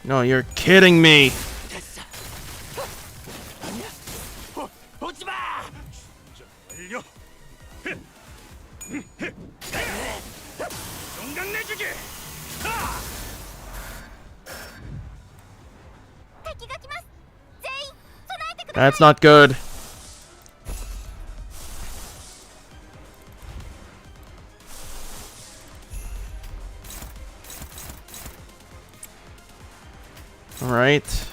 No, you're kidding me. 됐어. 아니야. 오지 마. 완료. 용강 내주기. 敵が来ます。全員備えてくだ That's not good. Alright.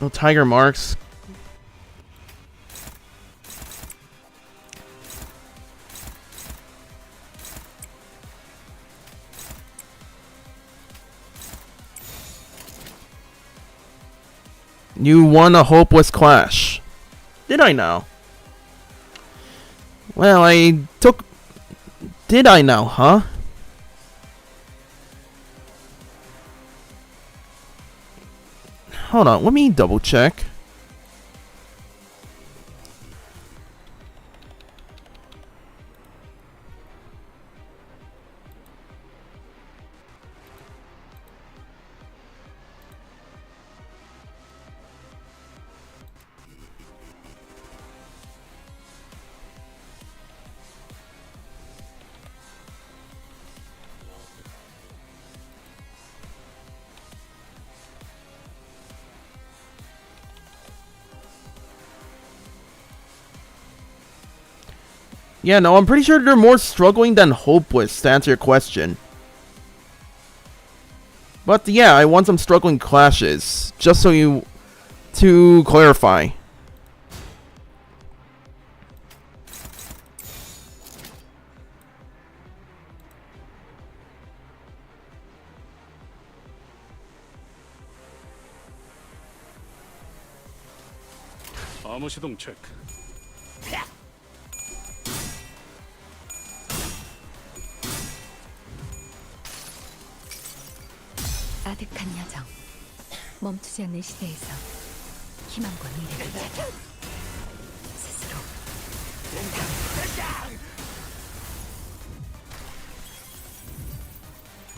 No tiger marks. You won a hopeless clash. Did I now? Well, I took... Did I now, huh? Hold on, let me double check. Yeah, no, I'm pretty sure they're more struggling than hopeless, to answer your question. But yeah, I want some struggling clashes, just so you... to clarify. 암호 시동 체크. 아득한 여정. 멈추지 않는 시대에서 희망과 미래를 찾아 스스로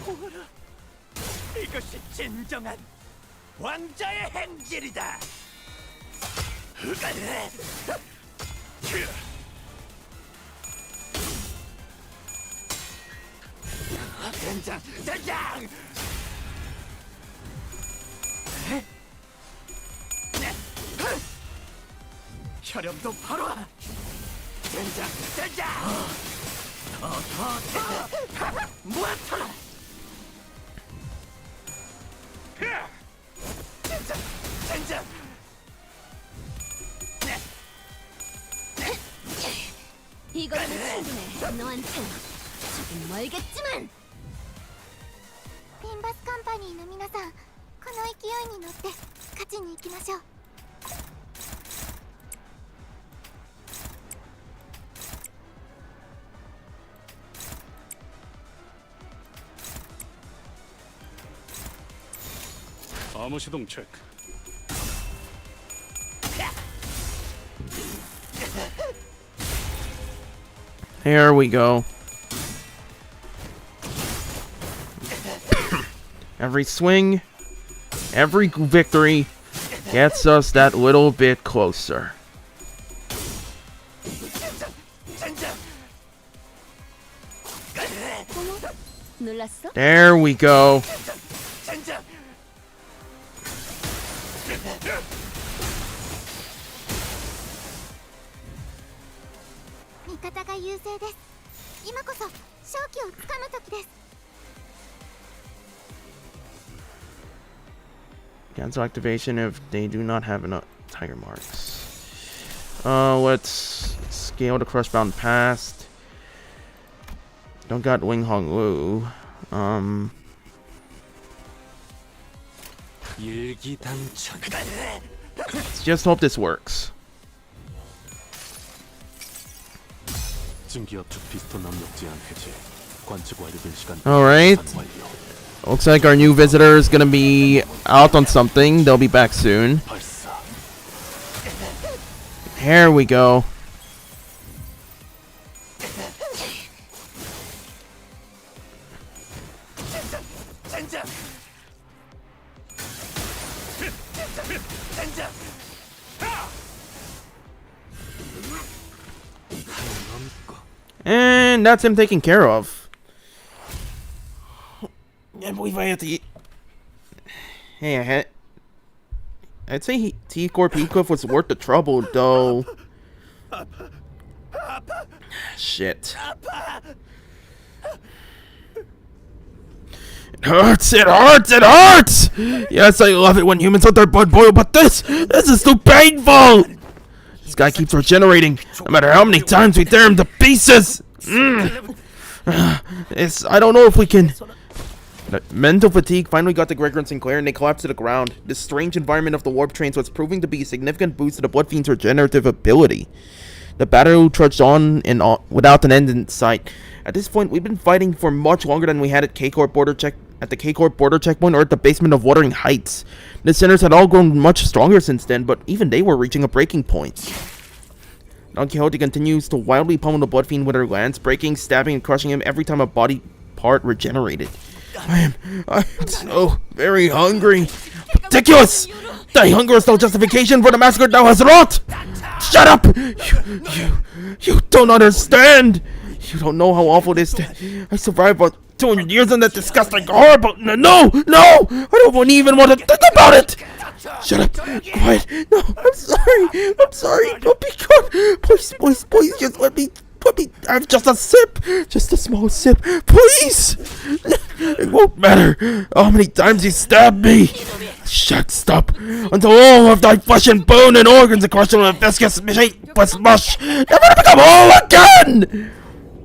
보라, 이것이 진정한 왕자의 행진이다. 된장, 된장. 혈염도 바로 와. 된장, 된장. 더 모아쳐라. 된장, 된장. 이거라면 충분해. 너한텐 조금 멀겠지만. リンバスカンパニーの皆さん、この勢いに乗って勝ちに行きましょう。 암호 시동 체크. Here we go. Every swing, every victory gets us that little bit closer. 놀랐어? There we go. Cancel activation if they do not have enough tiger marks. Let's scale the Crushbound past. Don't got Wing Hong Wu. Let's just hope this works. Alright. Looks like our new visitor is gonna be out on something. They'll be back soon. Here we go. And that's him taken care of. I believe I have to eat. Hey, I'd say T-Corp Heathcliff was worth the trouble, though. Shit. hurts, it hurts, it hurts! Yes, I love it when humans let their blood boil, but this is too painful! This guy keeps regenerating, no matter how many times we tear him to pieces! I don't know if we can... Mental fatigue finally got to Gregor and Sinclair, and they collapsed to the ground. This strange environment of the warp trains was proving to be a significant boost to the Blood Fiend's regenerative ability. The battle trudged on and on without an end in sight. At this point, we've been fighting for much longer than we had at the K-Corp border checkpoint or at the basement of Wuthering Heights. The sinners had all grown much stronger since then, but even they were reaching a breaking point. Don Quixote continues to wildly pummel the Blood Fiend with her lance, breaking, stabbing, and crushing him every time a body part regenerated. I'm so very hungry. Ridiculous! Thy hunger is no justification for the massacre thou hast wrought! Shut up! You don't understand! You don't know how awful it is to... I survived about 200 years in that disgusting horrible... No! I don't even want to think about it! Shut up! Quiet! No, I'm sorry! Don't be good! Please, just let me have just a sip! Just a small sip, please! It won't matter how many times you stab me! Stop! Until all of thy flesh and bone and organs are crushed into a viscous, shapeless mush, never to become whole again!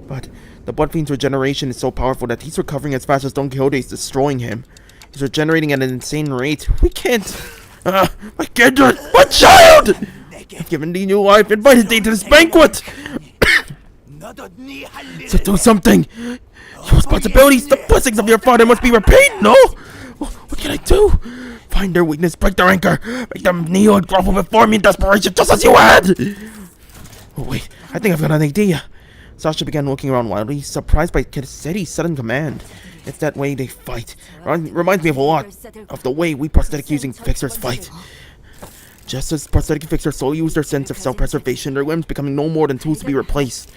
But the Blood Fiend's regeneration is so powerful that he's recovering as fast as Don Quixote is destroying him. He's regenerating at an insane rate. We can't... my kindred! My child! I've given thee new life, invited thee to this banquet! So do something! Your responsibilities, the blessings of your father must be repaid, no? What can I do? Find their weakness, break their anchor, make them kneel and grovel before me in desperation, just as you had! Oh wait, I think I've got an idea. Sasha began looking around wildly, surprised by Cassetti's sudden command. It's that way they fight. Reminds me of a lot of the way we prosthetic-using fixers fight. Just as prosthetic fixers slowly use their sense of self-preservation, their limbs becoming no more than tools to be replaced.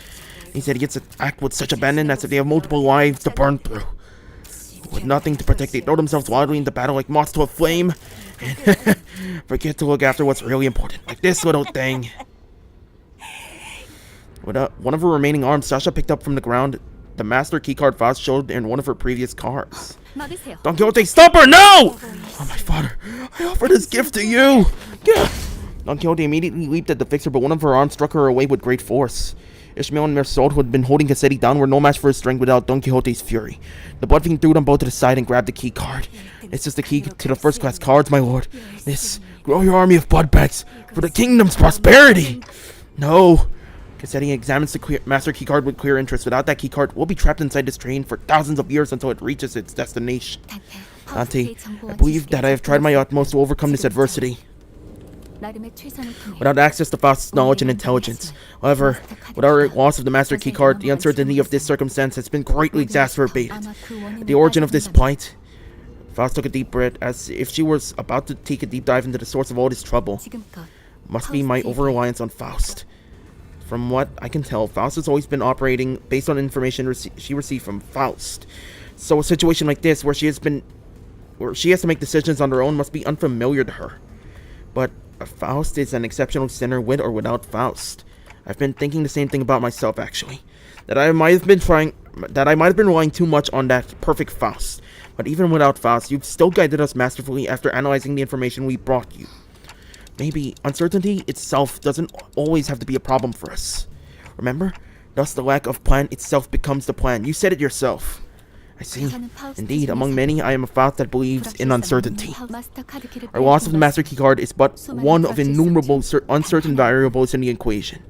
These idiots act with such abandon as if they have multiple lives to burn through. With nothing to protect, they throw themselves wildly into battle like moths to a flame, and forget to look after what's really important, like this little thing. With one of her remaining arms, Sasha picked up from the ground the master keycard Faust showed in one of her previous cars. Don Quixote, stop her! No! Oh, my father, I offer this gift to you! Yeah. Don Quixote immediately leaped at the fixer, but one of her arms struck her away with great force. Ishmael and Mersault, who had been holding Cassetti down, were no match for his strength without Don Quixote's fury. The Blood Fiend threw them both to the side and grabbed the key card. This is the key to the first-class cards, my lord. This, grow your army of BloodBAGS for the kingdom's prosperity! No! Cassetti examines the master keycard with clear interest. Without that keycard, we'll be trapped inside this train for thousands of years until it reaches its destination. Dante, I believe that I have tried my utmost to overcome this adversity. Without access to Faust's knowledge and intelligence. However, with our loss of the master keycard, the uncertainty of this circumstance has been greatly exacerbated. At the origin of this plight, Faust took a deep breath, as if she was about to take a deep dive into the source of all this trouble. Must be my over-reliance on Faust. From what I can tell, Faust has always been operating based on information she received from Faust. So a situation like this, where she has to make decisions on her own, must be unfamiliar to her. But Faust is an exceptional sinner with or without Faust. I've been thinking the same thing about myself, actually. That I might have been relying too much on that perfect Faust. But even without Faust, you've still guided us masterfully after analyzing the information we brought you. Maybe uncertainty itself doesn't always have to be a problem for us. Remember? Thus the lack of plan itself becomes the plan. You said it yourself. I see. Indeed, among many, I am a Faust that believes in uncertainty. Our loss of the master keycard is but one of innumerable uncertain variables in the equation.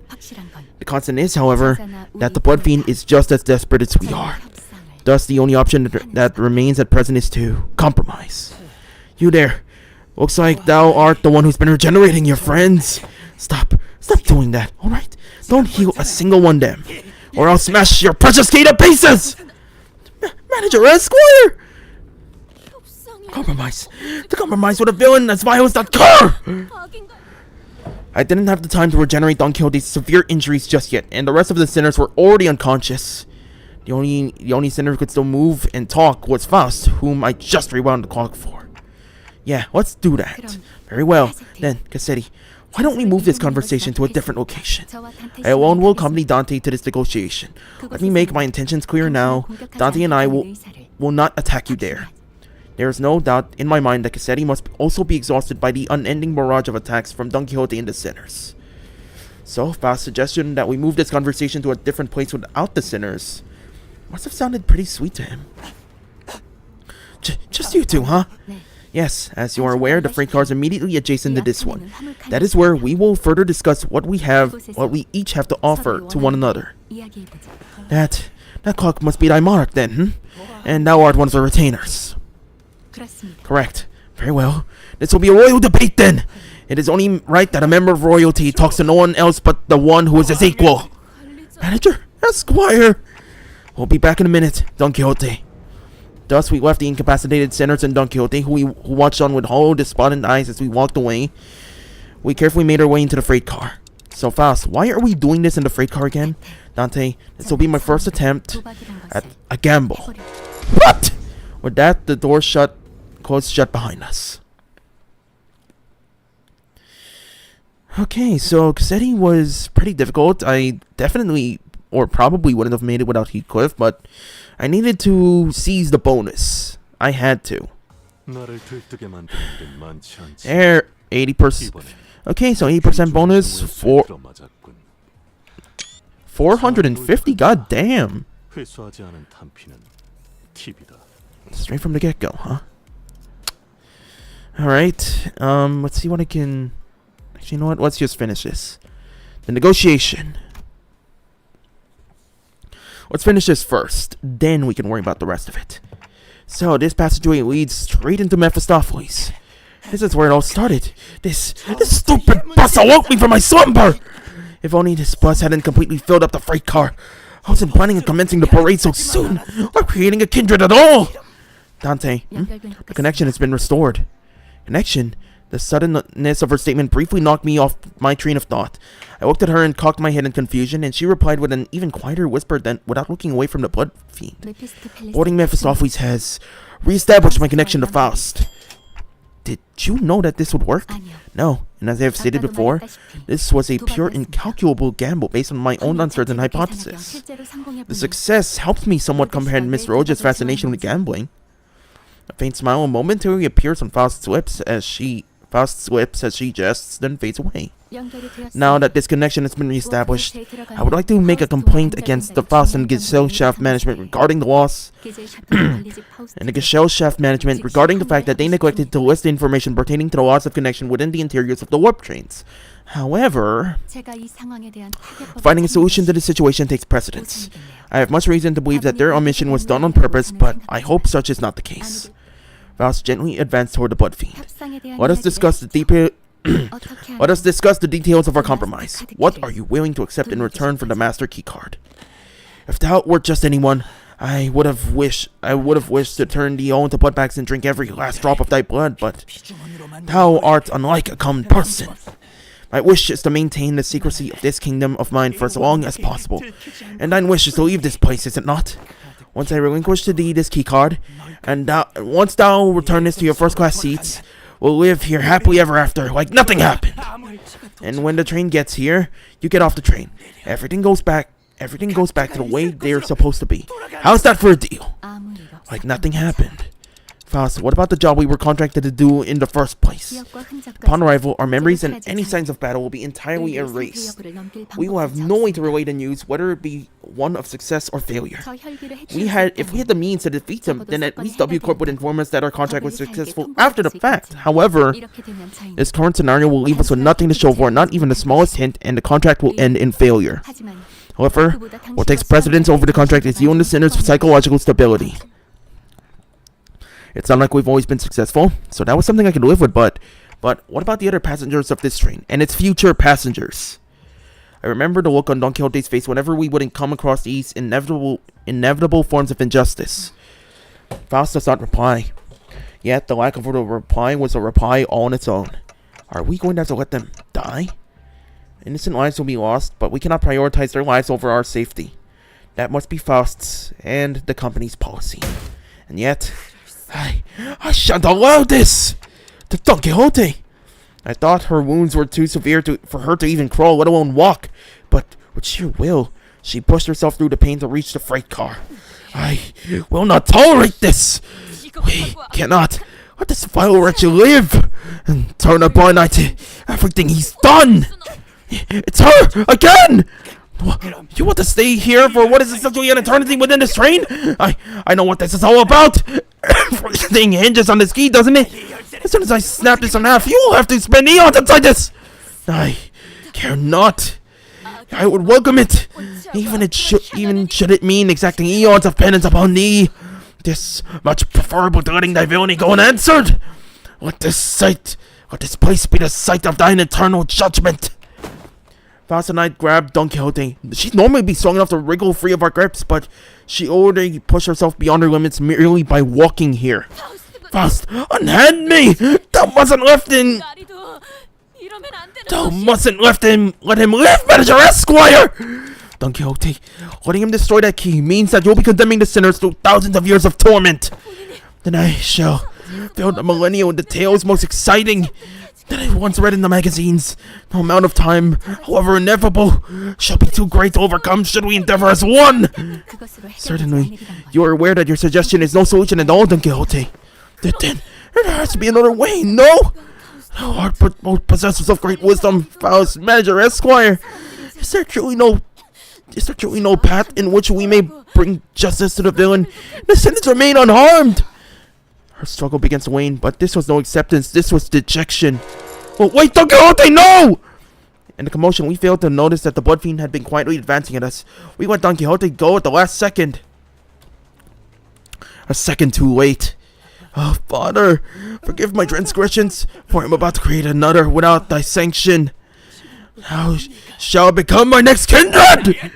The constant is, however, that the Blood Fiend is just as desperate as we are. Thus, the only option that remains at present is to compromise. You there. Looks like thou art the one who's been regenerating your friends. Stop doing that, alright? Don't heal a single one of them, or I'll smash your precious key to pieces! Manager Esquire! Compromise. To compromise with a villain as vile as that car! I didn't have the time to regenerate Don Quixote's severe injuries just yet, and the rest of the sinners were already unconscious. The only sinner who could still move and talk was Faust, whom I just rewound the clock for. Yeah, let's do that. Very well. Then, Cassetti, why don't we move this conversation to a different location? I alone will accompany Dante to this negotiation. Let me make my intentions clear now. Dante and I will not attack you there. There is no doubt in my mind that Cassetti must also be exhausted by the unending barrage of attacks from Don Quixote and the sinners. So, Faust's suggestion that we move this conversation to a different place without the sinners must have sounded pretty sweet to him. Just you two, huh? Yes, as you are aware, the freight car is immediately adjacent to this one. That is where we will further discuss what we each have to offer to one another. That clock must be thy monarch then, And thou art one of the retainers. Correct. Very well. This will be a royal debate then. It is only right that a member of royalty talks to no one else but the one who is his equal. Manager, Esquire. We'll be back in a minute, Don Quixote. Thus we left the incapacitated sinners and Don Quixote, who watched on with hollow, despondent eyes as we walked away. We carefully made our way into the freight car. So Faust, why are we doing this in the freight car again? Dante, this will be my first attempt at a gamble. What? With that, the door closed shut behind us. Okay, so Cassetti was pretty difficult. I definitely, or probably wouldn't have made it without Heathcliff, but I needed to seize the bonus. I had to. There, 80%. Okay, so 80% bonus for 450. God damn. Straight from the get-go, huh? Alright, let's see what I can... Actually, you know what? Let's just finish this. The negotiation. Let's finish this first. Then we can worry about the rest of it. So, this passageway leads straight into Mephistopheles. This is where it all started. This stupid bus awoke me from my slumber! If only this bus hadn't completely filled up the freight car. I wasn't planning on commencing the parade so soon, or creating a kindred at all! Dante, the connection has been restored. Connection? The suddenness of her statement briefly knocked me off my train of thought. I looked at her and cocked my head in confusion, and she replied with an even quieter whisper than without looking away from the blood fiend. Boarding Mephistopheles has re-established my connection to Faust. Did you know that this would work? No, and as I have stated before, this was a pure incalculable gamble based on my own uncertain hypothesis. The success helped me somewhat comprehend Miss Roja's fascination with gambling. A faint smile momentarily appears on Faust's lips as she jests, then fades away. Now that this connection has been reestablished, I would like to make a complaint against the Faust and Gesellschaft management regarding the loss, and the Gesellschaft management regarding the fact that they neglected to list the information pertaining to the loss of connection within the interiors of the warp trains. However, finding a solution to the situation takes precedence. I have much reason to believe that their omission was done on purpose, but I hope such is not the case. Faust gently advanced toward the blood fiend. Let us discuss the details of our compromise. What are you willing to accept in return for the master key card? If thou wert just anyone, I would have wished to turn thee all into BloodBAGS and drink every last drop of thy blood, but thou art unlike a common person. My wish is to maintain the secrecy of this kingdom of mine for as long as possible, and thine wish is to leave this place, is it not? Once I relinquish to thee this key card, and once thou returnest to your first-class seats, we'll live here happily ever after, like nothing happened. And when the train gets here, you get off the train. Everything goes back to the way they're supposed to be. How's that for a deal? Like nothing happened. Faust, what about the job we were contracted to do in the first place? Upon arrival, our memories and any signs of battle will be entirely erased. We will have no way to relay the news, whether it be one of success or failure. If we had the means to defeat them, then at least W Corp would inform us that our contract was successful after the fact. However, this current scenario will leave us with nothing to show for it, not even the smallest hint, and the contract will end in failure. However, what takes precedence over the contract is you and the sinner's psychological stability. It's not like we've always been successful, so that was something I could live with, but what about the other passengers of this train, and its future passengers? I remember the look on Don Quixote's face whenever we wouldn't come across these inevitable forms of injustice. Faust does not reply, yet the lack of a reply was a reply all on its own. Are we going to have to let them die? Innocent lives will be lost, but we cannot prioritize their lives over our safety. That must be Faust's and the company's policy. And yet, I shan't allow this! To Don Quixote! I thought her wounds were too severe for her to even crawl, let alone walk. But with sheer will, she pushed herself through the pain to reach the freight car. I will not tolerate this! We cannot let this vile wretch live and turn a blind eye to everything he's done. It's her again. You want to stay here for what is essentially an eternity within this train? I know what this is all about. Everything hinges on this key, doesn't it? As soon as I snap this in half, you will have to spend eons inside this. I care not. I would welcome it, even should it mean exacting eons of penance upon thee. This much preferable to letting thy villainy go unanswered. Let this place be the site of thine eternal judgment. Faust and I grabbed Don Quixote. She'd normally be strong enough to wriggle free of our grips, but she already pushed herself beyond her limits merely by walking here. Faust, unhand me! Thou mustn't let him live, Manager Esquire! Don Quixote, letting him destroy that key means that you'll be condemning the sinners to thousands of years of torment. Then I shall fill the millennium with the tales most exciting that I once read in the magazines. No amount of time, however ineffable, shall be too great to overcome should we endeavor as one. Certainly, you are aware that your suggestion is no solution at all, Don Quixote. Then there has to be another way, no? Thou art both possessors of great wisdom, Faust, Manager Esquire. Is there truly no path in which we may bring justice to the villain? The sentence remain unharmed. Her struggle begins to wane, but this was no acceptance. This was dejection. Oh, wait, Don Quixote, no! In the commotion, we failed to notice that the Blood Fiend had been quietly advancing at us. We let Don Quixote go at the last second. A second too late. Oh, Father, forgive my transgressions, for I am about to create another without thy sanction. How shall it become my next kindred?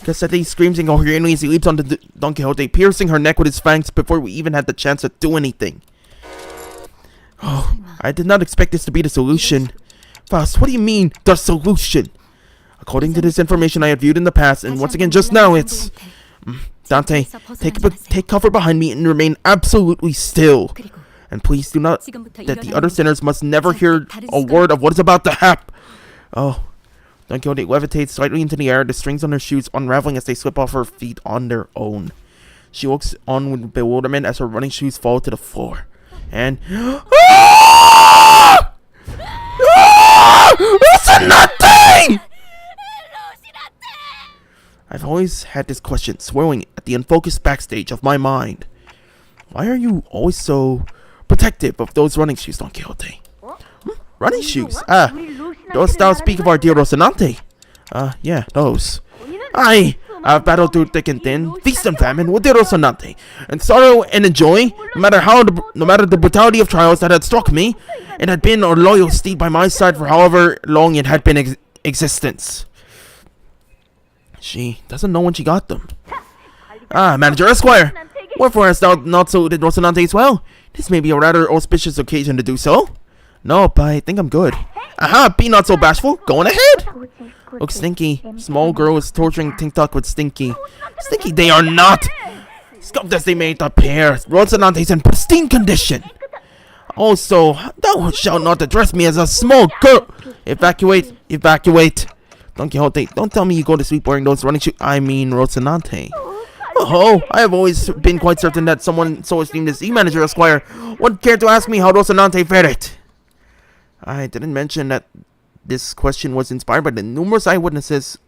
Cassetti screams incoherently as he leaps onto Don Quixote, piercing her neck with his fangs before we even had the chance to do anything. Oh, I did not expect this to be the solution. Faust, what do you mean, the solution? According to this information I had viewed in the past, and once again just now, it's... Dante, take cover behind me and remain absolutely still. And please do not... that the other sinners must never hear a word of what is about to happen. Oh... Don Quixote levitates slightly into the air, the strings on her shoes unraveling as they slip off her feet on their own. She looks on with bewilderment as her running shoes fall to the floor. And... Ah! Ah! Rocinante! I've always had this question swirling at the unfocused backstage of my mind. Why are you always so protective of those running shoes, Don Quixote? Running shoes? Dost thou speak of our dear Rocinante? Yeah, those. I've battled through thick and thin, feast and famine with dear Rocinante, and sorrow and joy, no matter the brutality of trials that had struck me, it had been our loyal steed by my side for however long it had been in existence. She doesn't know when she got them. Manager Esquire, wherefore hast thou not saluted Rocinante as well? This may be a rather auspicious occasion to do so. Nope, I think I'm good. Aha, be not so bashful. Go on ahead. Look, Stinky. Small girl is torturing Tink-Tok with Stinky. Stinky, they are not. Scuffed as they made the pair. Rocinante's in pristine condition. Also, thou shalt not address me as a small girl. Evacuate. Don Quixote, don't tell me you go to sleep wearing those running shoes. I mean, Rocinante. Oh, I have always been quite certain that someone so esteemed as Manager Esquire would care to ask me how Rocinante fared it. I didn't mention that this question was inspired by the numerous eyewitness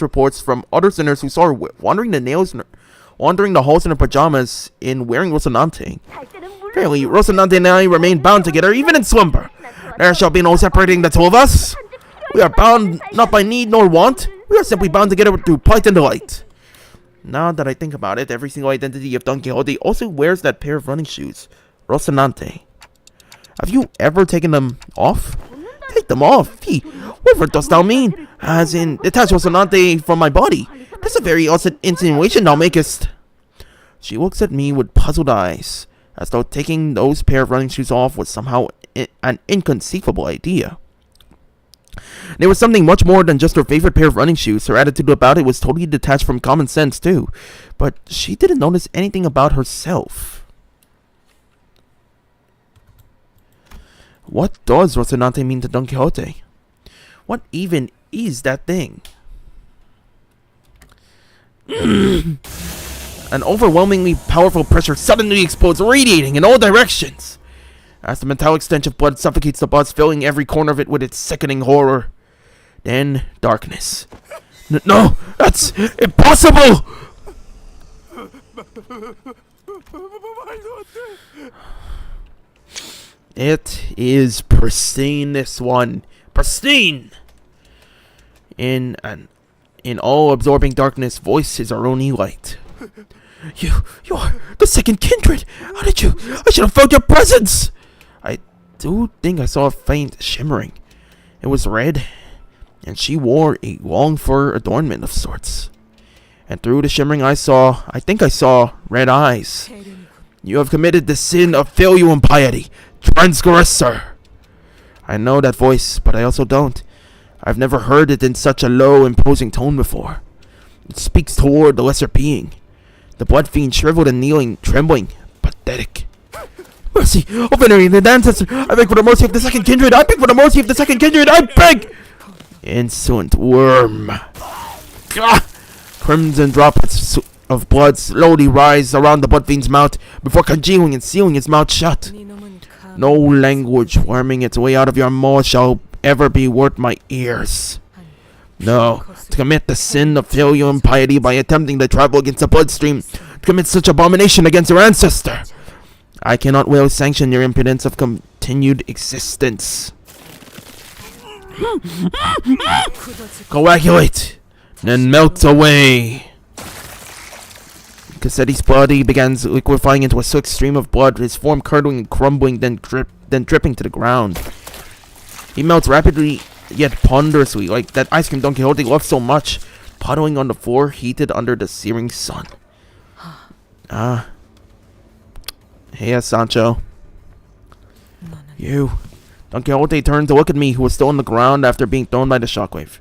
reports from other sinners who saw her wandering the halls in her pajamas in wearing Rocinante. Fairly, Rocinante and I remain bound together even in slumber. There shall be no separating the two of us. We are bound not by need nor want. We are simply bound together through plight and delight. Now that I think about it, every single identity of Don Quixote also wears that pair of running shoes, Rocinante. Have you ever taken them off? Take them off? Whatever dost thou mean? As in, detach Rocinante from my body. That's a very odd insinuation thou makest. She looks at me with puzzled eyes, as though taking those pair of running shoes off was somehow an inconceivable idea. There was something much more than just her favorite pair of running shoes. Her attitude about it was totally detached from common sense, too. But she didn't notice anything about herself. What does Rocinante mean to Don Quixote? What even is that thing? An overwhelmingly powerful pressure suddenly explodes, radiating in all directions. As the metallic stench of blood suffocates the bus, filling every corner of it with its sickening horror. Then, darkness. No! That's impossible! It is pristine, this one. Pristine! In all-absorbing darkness, voices are only light. You're the second kindred! How did you? I should have felt your presence! I do think I saw a faint shimmering. It was red, and she wore a long fur adornment of sorts. And through the shimmering I think I saw red eyes. You have committed the sin of filial impiety, transgressor. I know that voice, but I also don't. I've never heard it in such a low, imposing tone before. It speaks toward the lesser being. The blood fiend shriveled and kneeling, trembling, pathetic. Mercy, oh venerated ancestor, I beg for the mercy of the second kindred, I beg for the mercy of the second kindred, I beg! Insolent worm. Gah! Crimson droplets of blood slowly rise around the blood fiend's mouth before congealing and sealing its mouth shut. No language worming its way out of your maw shall ever be worth my ears. No, to commit the sin of filial impiety by attempting to travel against the bloodstream, to commit such abomination against your ancestor. I cannot well sanction your impudence of continued existence. Coagulate, then melt away. Cassetti's body begins liquefying into a swift stream of blood, his form curdling and crumbling, then dripping to the ground. He melts rapidly, yet ponderously, like that ice cream Don Quixote loved so much, puddling on the floor, heated under the searing sun. Hey, Sancho. You. Don Quixote turned to look at me, who was still on the ground after being thrown by the shockwave.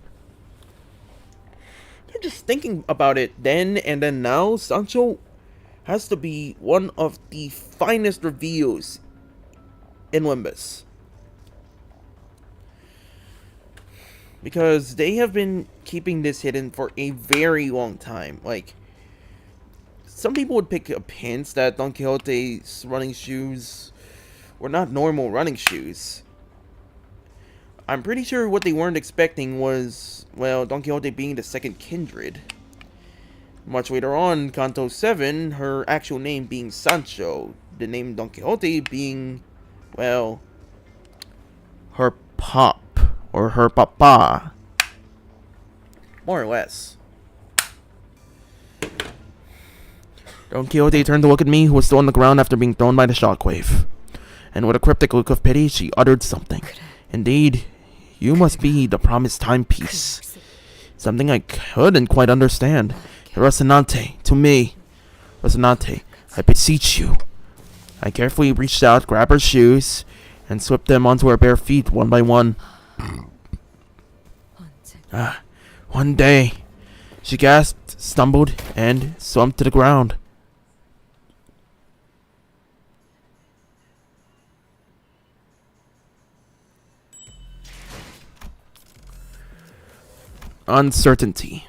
Just thinking about it then and then now, Sancho has to be one of the finest reveals in Limbus. Because they have been keeping this hidden for a very long time. Like, some people would pick up hints that Don Quixote's running shoes were not normal running shoes. I'm pretty sure what they weren't expecting was, well, Don Quixote being the second kindred. Much later on, Canto 7, her actual name being Sancho, the name Don Quixote being, well, her pop, or her papa. More or less. Don Quixote turned to look at me, who was still on the ground after being thrown by the shockwave. And with a cryptic look of pity, she uttered something. Indeed, you must be the promised timepiece. Something I couldn't quite understand. Rocinante, to me. Rocinante, I beseech you. I carefully reached out, grabbed her shoes, and slipped them onto her bare feet one by one. One day, she gasped, stumbled, and slumped to the ground. Uncertainty.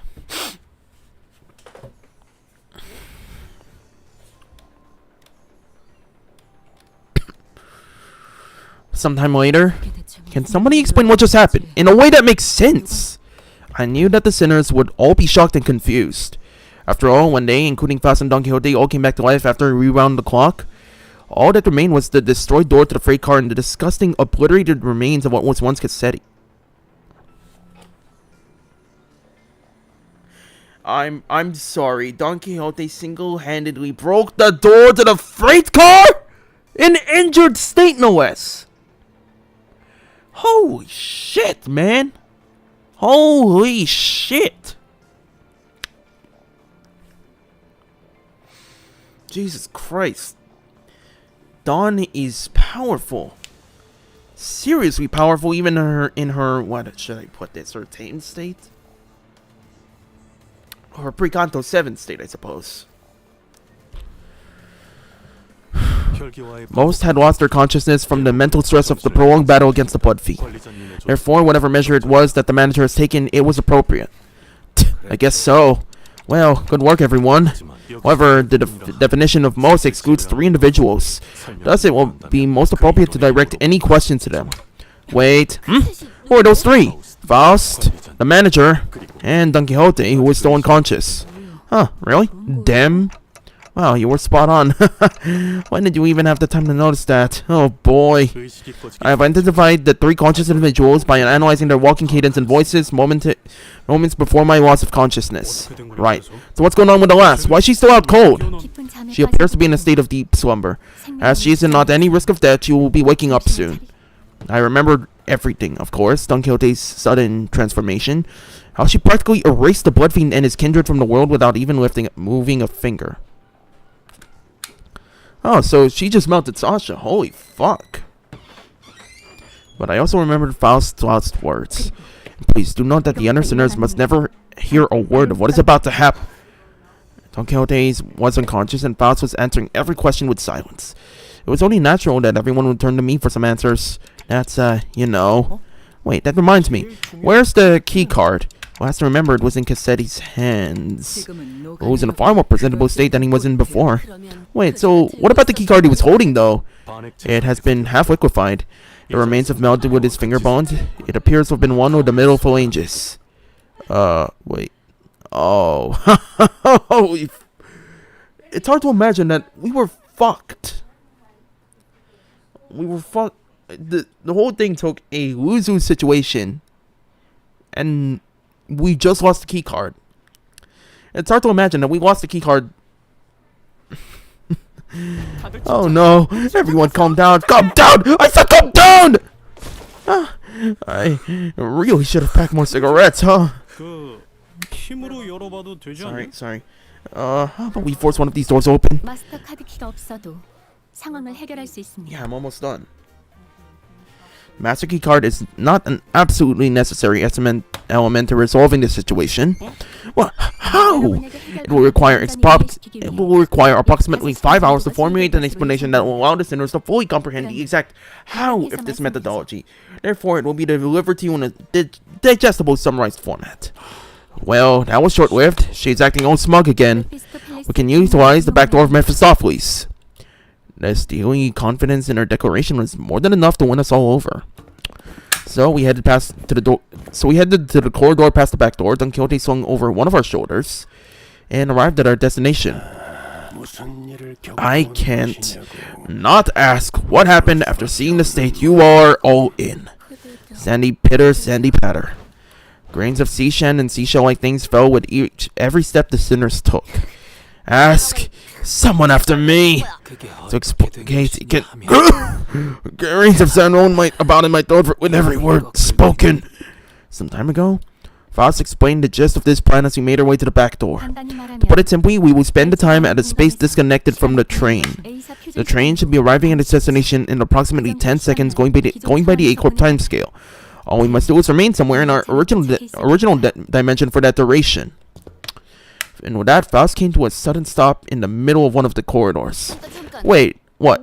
Sometime later, can somebody explain what just happened in a way that makes sense? I knew that the sinners would all be shocked and confused. After all, one day, including Faust and Don Quixote, all came back to life after we rewound the clock. All that remained was the destroyed door to the freight car and the disgusting, obliterated remains of what was once Cassetti. I'm sorry, Don Quixote single-handedly broke the door to the freight car? In injured state, no less. Holy shit, man. Holy shit. Jesus Christ. Dawn is powerful. Seriously powerful, even in her, what should I put this, her tame state? Or pre-Canto 7 state, I suppose. Most had lost their consciousness from the mental stress of the prolonged battle against the Blood Fiend. Therefore, whatever measure it was that the manager has taken, it was appropriate. I guess so. Well, good work, everyone. However, the definition of most excludes 3 individuals. Thus, it will be most appropriate to direct any questions to them. Wait, who are those 3? Faust, the manager, and Don Quixote, who was still unconscious. Huh, really? Damn. Wow, you were spot on. When did you even have the time to notice that? Oh boy. I have identified the 3 conscious individuals by analyzing their walking cadence and voices moments before my loss of consciousness. Right. So what's going on with the last? Why is she still out cold? She appears to be in a state of deep slumber. As she is in not any risk of death, she will be waking up soon. I remembered everything, of course. Don Quixote's sudden transformation. How she practically erased the Blood Fiend and his kindred from the world without even moving a finger. Oh, so she just melted Sasha. Holy fuck. But I also remembered Faust's last words. Please do note that the other sinners must never hear a word of what is about to happen. Don Quixote was unconscious and Faust was answering every question with silence. It was only natural that everyone would turn to me for some answers. That's, you know. Wait, that reminds me. Where's the key card? Last I remember, it was in Cassetti's hands. It was in a far more presentable state than he was in before. Wait, so what about the key card he was holding, though? It has been half liquefied. The remains have melted with his finger bones. It appears to have been one of the middle phalanges. Wait. Oh. It's hard to imagine that we were fucked. We were fucked. The whole thing took a lose-lose situation. And we just lost the key card. It's hard to imagine that we lost the key card. Oh no. Everyone calm down. Calm down! I said calm down! I really should have packed more cigarettes, huh? Sorry. How about we force one of these doors open? Yeah, I'm almost done. Master key card is not an absolutely necessary element to resolving the situation. Well, how? It will require approximately 5 hours to formulate an explanation that will allow the sinners to fully comprehend the exact how of this methodology. Therefore, it will be delivered to you in a digestible, summarized format. Well, that was short-lived. She's acting all smug again. We can utilize the back door of Mephistopheles. The steely confidence in her declaration was more than enough to win us all over. So we headed to the corridor past the back door. Don Quixote swung over one of our shoulders and arrived at our destination. I can't not ask what happened after seeing the state you are all in. Sandy pitter, sandy patter. Grains of sea sand and seashell-like things fell with every step the sinners took. Ask someone after me to explicate. Grains of sand rolled about in my throat with every word spoken. Some time ago, Faust explained the gist of this plan as we made our way to the back door. To put it simply, we will spend the time at a space disconnected from the train. The train should be arriving at its destination in approximately 10 seconds, going by the A-Corp timescale. All we must do is remain somewhere in our original dimension for that duration. And with that, Faust came to a sudden stop in the middle of one of the corridors. Wait, what?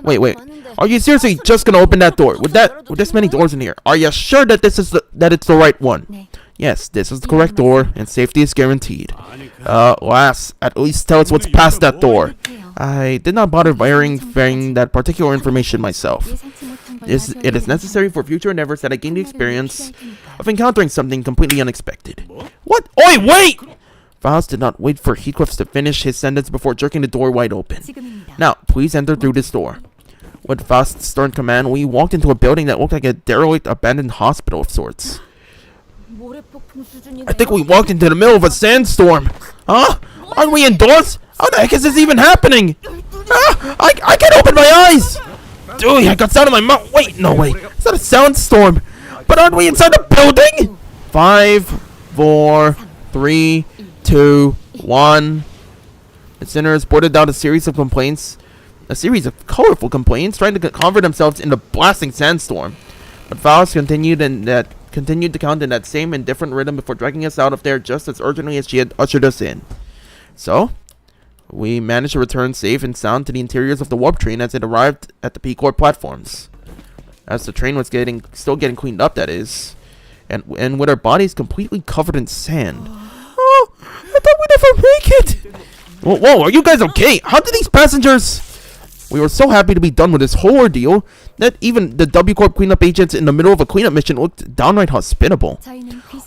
Wait. Are you seriously just gonna open that door? With this many doors in here, are you sure that it's the right one? Yes, this is the correct door, and safety is guaranteed. Lass, at least tell us what's past that door. I did not bother verifying that particular information myself. It is necessary for future endeavors that I gain the experience of encountering something completely unexpected. What? Oi, wait! Faust did not wait for Heathcliff to finish his sentence before jerking the door wide open. Now, please enter through this door. With Faust's stern command, we walked into a building that looked like a derelict, abandoned hospital of sorts. I think we walked into the middle of a sandstorm. Huh? Aren't we indoors? How the heck is this even happening? I can't open my eyes! Dude, I got sound in my mouth. Wait, no, wait. It's not a soundstorm. But aren't we inside the building? 5, 4, 3, 2, 1. The sinners boarded out a series of colorful complaints, trying to cover themselves in the blasting sandstorm. But Faust continued to count in that same indifferent rhythm before dragging us out of there just as urgently as she had ushered us in. So, we managed to return safe and sound to the interiors of the warp train as it arrived at the P-Corp platforms. As the train was still getting cleaned up, that is. And with our bodies completely covered in sand. Oh, thought we'd never make it! Whoa, are you guys okay? How did these passengers... We were so happy to be done with this whole ordeal that even the W Corp cleanup agents in the middle of a cleanup mission looked downright hospitable.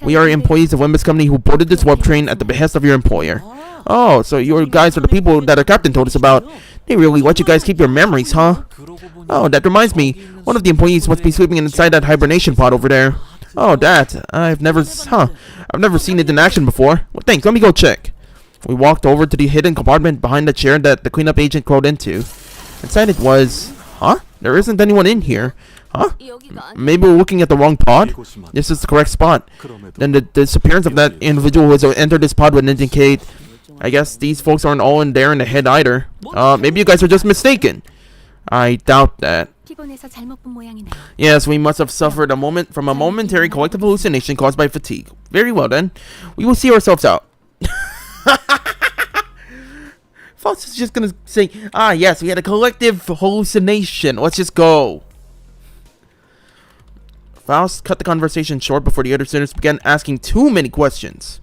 We are employees of Limbus Company who boarded this warp train at the behest of your employer. Oh, so you guys are the people that our captain told us about. They really let you guys keep your memories, huh? Oh, that reminds me. One of the employees must be sleeping inside that hibernation pod over there. Oh, that. I've never seen it in action before. Well, thanks. Let me go check. We walked over to the hidden compartment behind the chair that the cleanup agent crawled into. Inside it was... Huh? There isn't anyone in here. Huh? Maybe we're looking at the wrong pod? This is the correct spot. Then the disappearance of that individual who has entered this pod would indicate... I guess these folks aren't all in there in the head either. Maybe you guys are just mistaken. I doubt that. Yes, we must have suffered from a momentary collective hallucination caused by fatigue. Very well then. We will see ourselves out. Faust is just gonna say, yes, we had a collective hallucination. Let's just go. Faust cut the conversation short before the other sinners began asking too many questions.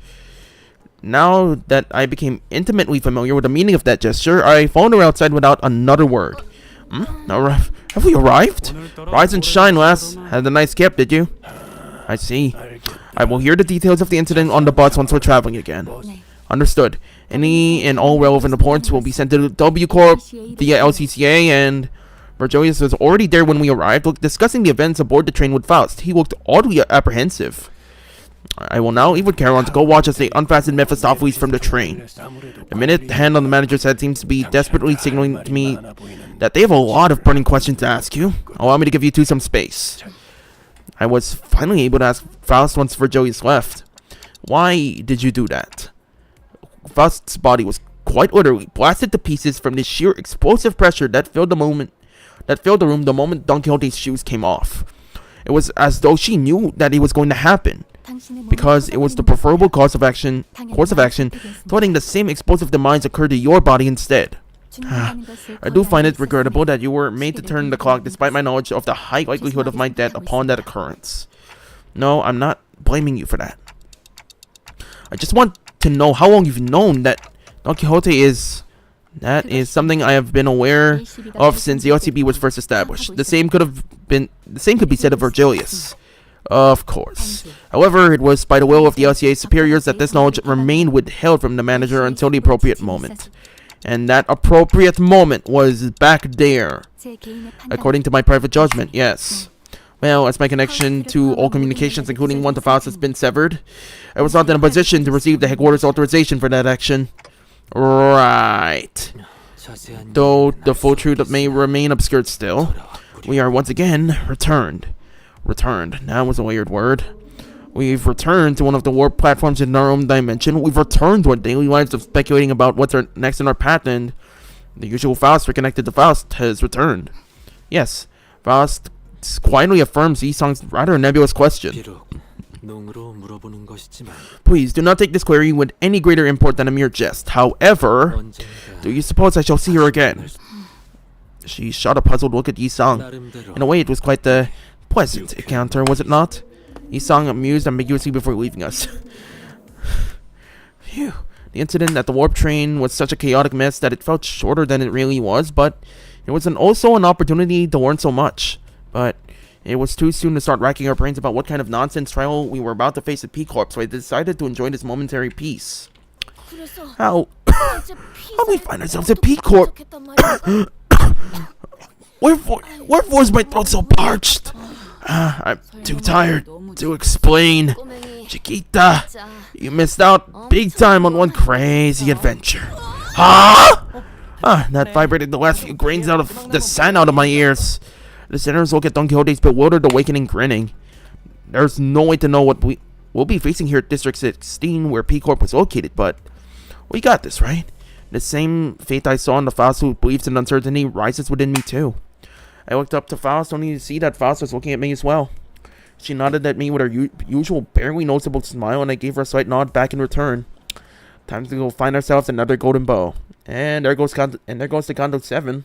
Now that I became intimately familiar with the meaning of that gesture, I followed her outside without another word. Have we arrived? Rise and shine, lass. Had a nice camp, did you? I see. I will hear the details of the incident on the bus once we're traveling again. Understood. Any and all relevant reports will be sent to W Corp via LCCA, and Virgilius was already there when we arrived, discussing the events aboard the train with Faust. He looked oddly apprehensive. I will now leave with Charon to go watch as they unfasten Mephistopheles from the train. The minute the hand on the manager's head seems to be desperately signaling to me that they have a lot of burning questions to ask you. Allow me to give you two some space. I was finally able to ask Faust once Virgilius left. Why did you do that? Faust's body was quite literally blasted to pieces from the sheer explosive pressure that filled the room the moment Don Quixote's shoes came off. It was as though she knew that it was going to happen, because it was the preferable course of action to letting the same explosive demise occur to your body instead. I do find it regrettable that you were made to turn the clock despite my knowledge of the high likelihood of my death upon that occurrence. No, I'm not blaming you for that. I just want to know how long you've known that Don Quixote is... That is something I have been aware of since the LCB was first established. The same could be said of Virgilius. Of course. However, it was by the will of the LCA superiors that this knowledge remained withheld from the manager until the appropriate moment. And that appropriate moment was back there. According to my private judgment, yes. Well, as my connection to all communications, including one to Faust, has been severed, I was not in a position to receive the headquarters authorization for that action. Right. Though the full truth may remain obscured still, we are once again returned. Returned. That was a weird word. We've returned to one of the warp platforms in our own dimension. We've returned to our daily lives of speculating about what's next in our path, and the usual Faust reconnected to Faust has returned. Yes, Faust quietly affirms Yi-Sang's rather nebulous question. Please do not take this query with any greater import than a mere jest. However, do you suppose I shall see her again? She shot a puzzled look at Yi-Sang. In a way, it was quite the pleasant encounter, was it not? Yi-Sang amused ambiguously before leaving us. Phew. The incident at the warp train was such a chaotic mess that it felt shorter than it really was, but it was also an opportunity to learn so much. But it was too soon to start racking our brains about what kind of nonsense trial we were about to face at P-Corp, so I decided to enjoy this momentary peace. How we find ourselves at P-Corp? Wherefore is my throat so parched? I'm too tired to explain. Chiquita, you missed out big time on one crazy adventure. Huh? That vibrated the last few grains out of the sand out of my ears. The sinners look at Don Quixote's bewildered awakening, grinning. There's no way to know what we'll be facing here at District 16, where P-Corp was located, but we got this, right? The same fate I saw in the Faust who believes in uncertainty rises within me too. I looked up to Faust only to see that Faust was looking at me as well. She nodded at me with her usual barely noticeable smile, and I gave her a slight nod back in return. Time to go find ourselves another golden bow. And there goes the Condo 7.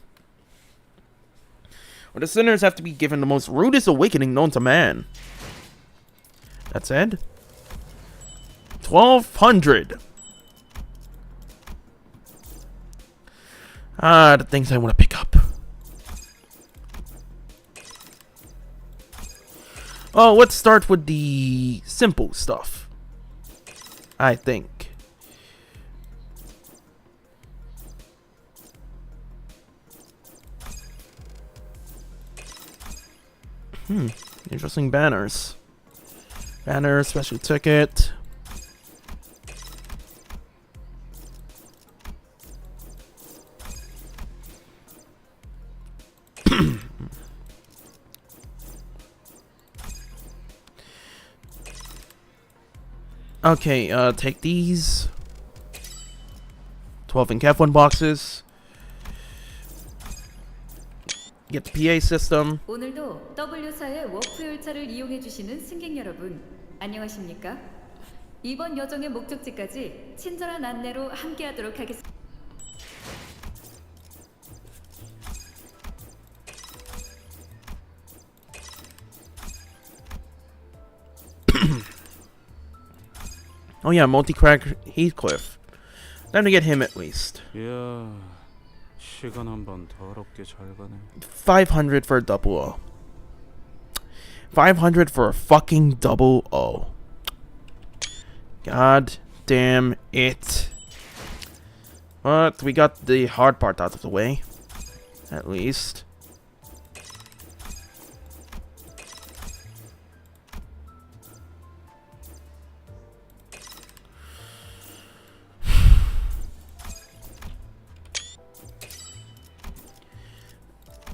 Well, the sinners have to be given the most rudest awakening known to man. That said, 1200. The things I want to pick up. Oh, let's start with the simple stuff, I think. Interesting banners. Banner, special ticket. Okay, take these 12 and Kef1 boxes. Get the PA system. 오늘도 W사의 워프 열차를 이용해 주시는 승객 여러분, 안녕하십니까? 이번 여정의 목적지까지 친절한 안내로 함께하도록 하겠습니다. Oh yeah, multi-crack Heathcliff. Time to get him at least. 이야, 시간 한번 더럽게 잘 가네. 500 for a double O. 500 for a fucking double O. God damn it. But we got the hard part out of the way. At least.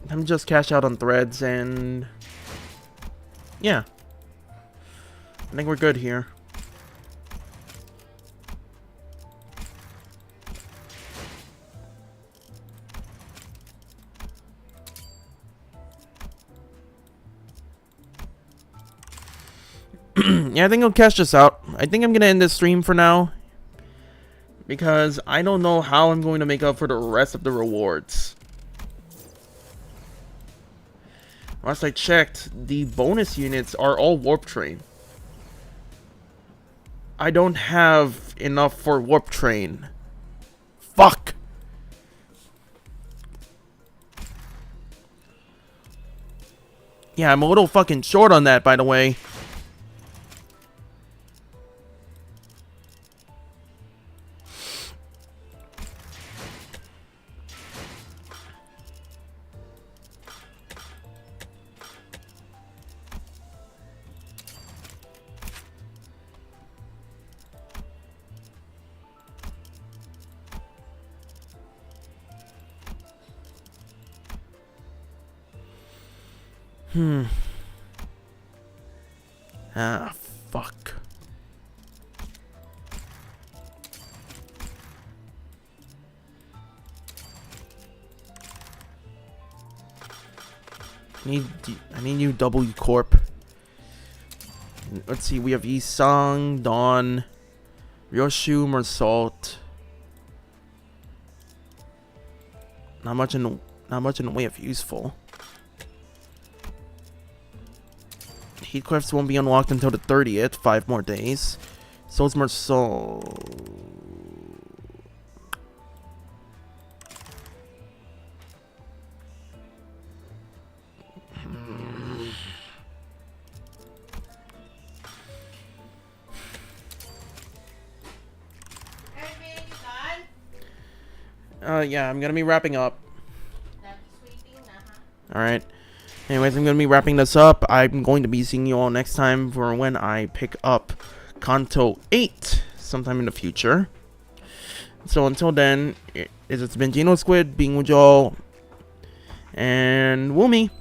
I'm just cash out on threads and yeah, I think we're good here. Yeah, I think I'll cash this out. I think I'm gonna end this stream for now because I don't know how I'm going to make up for the rest of the rewards. Last I checked, the bonus units are all warp train. I don't have enough for warp train. Fuck! Yeah, I'm a little fucking short on that, by the way. Ah, fuck. I need you W Corp. Let's see, we have Isang, Dawn, Ryoshu, Mersalt. Not much in the way of useful. Heathcliffs won't be unlocked until the 30th, 5 more days. So is Mersalt. Yeah, I'm gonna be wrapping up. Alright. Anyways, I'm going to be wrapping this up. I'm going to be seeing you all next time for when I pick up Kanto 8 sometime in the future. So until then, it's been Geno Squid being with y'all. And Woomy.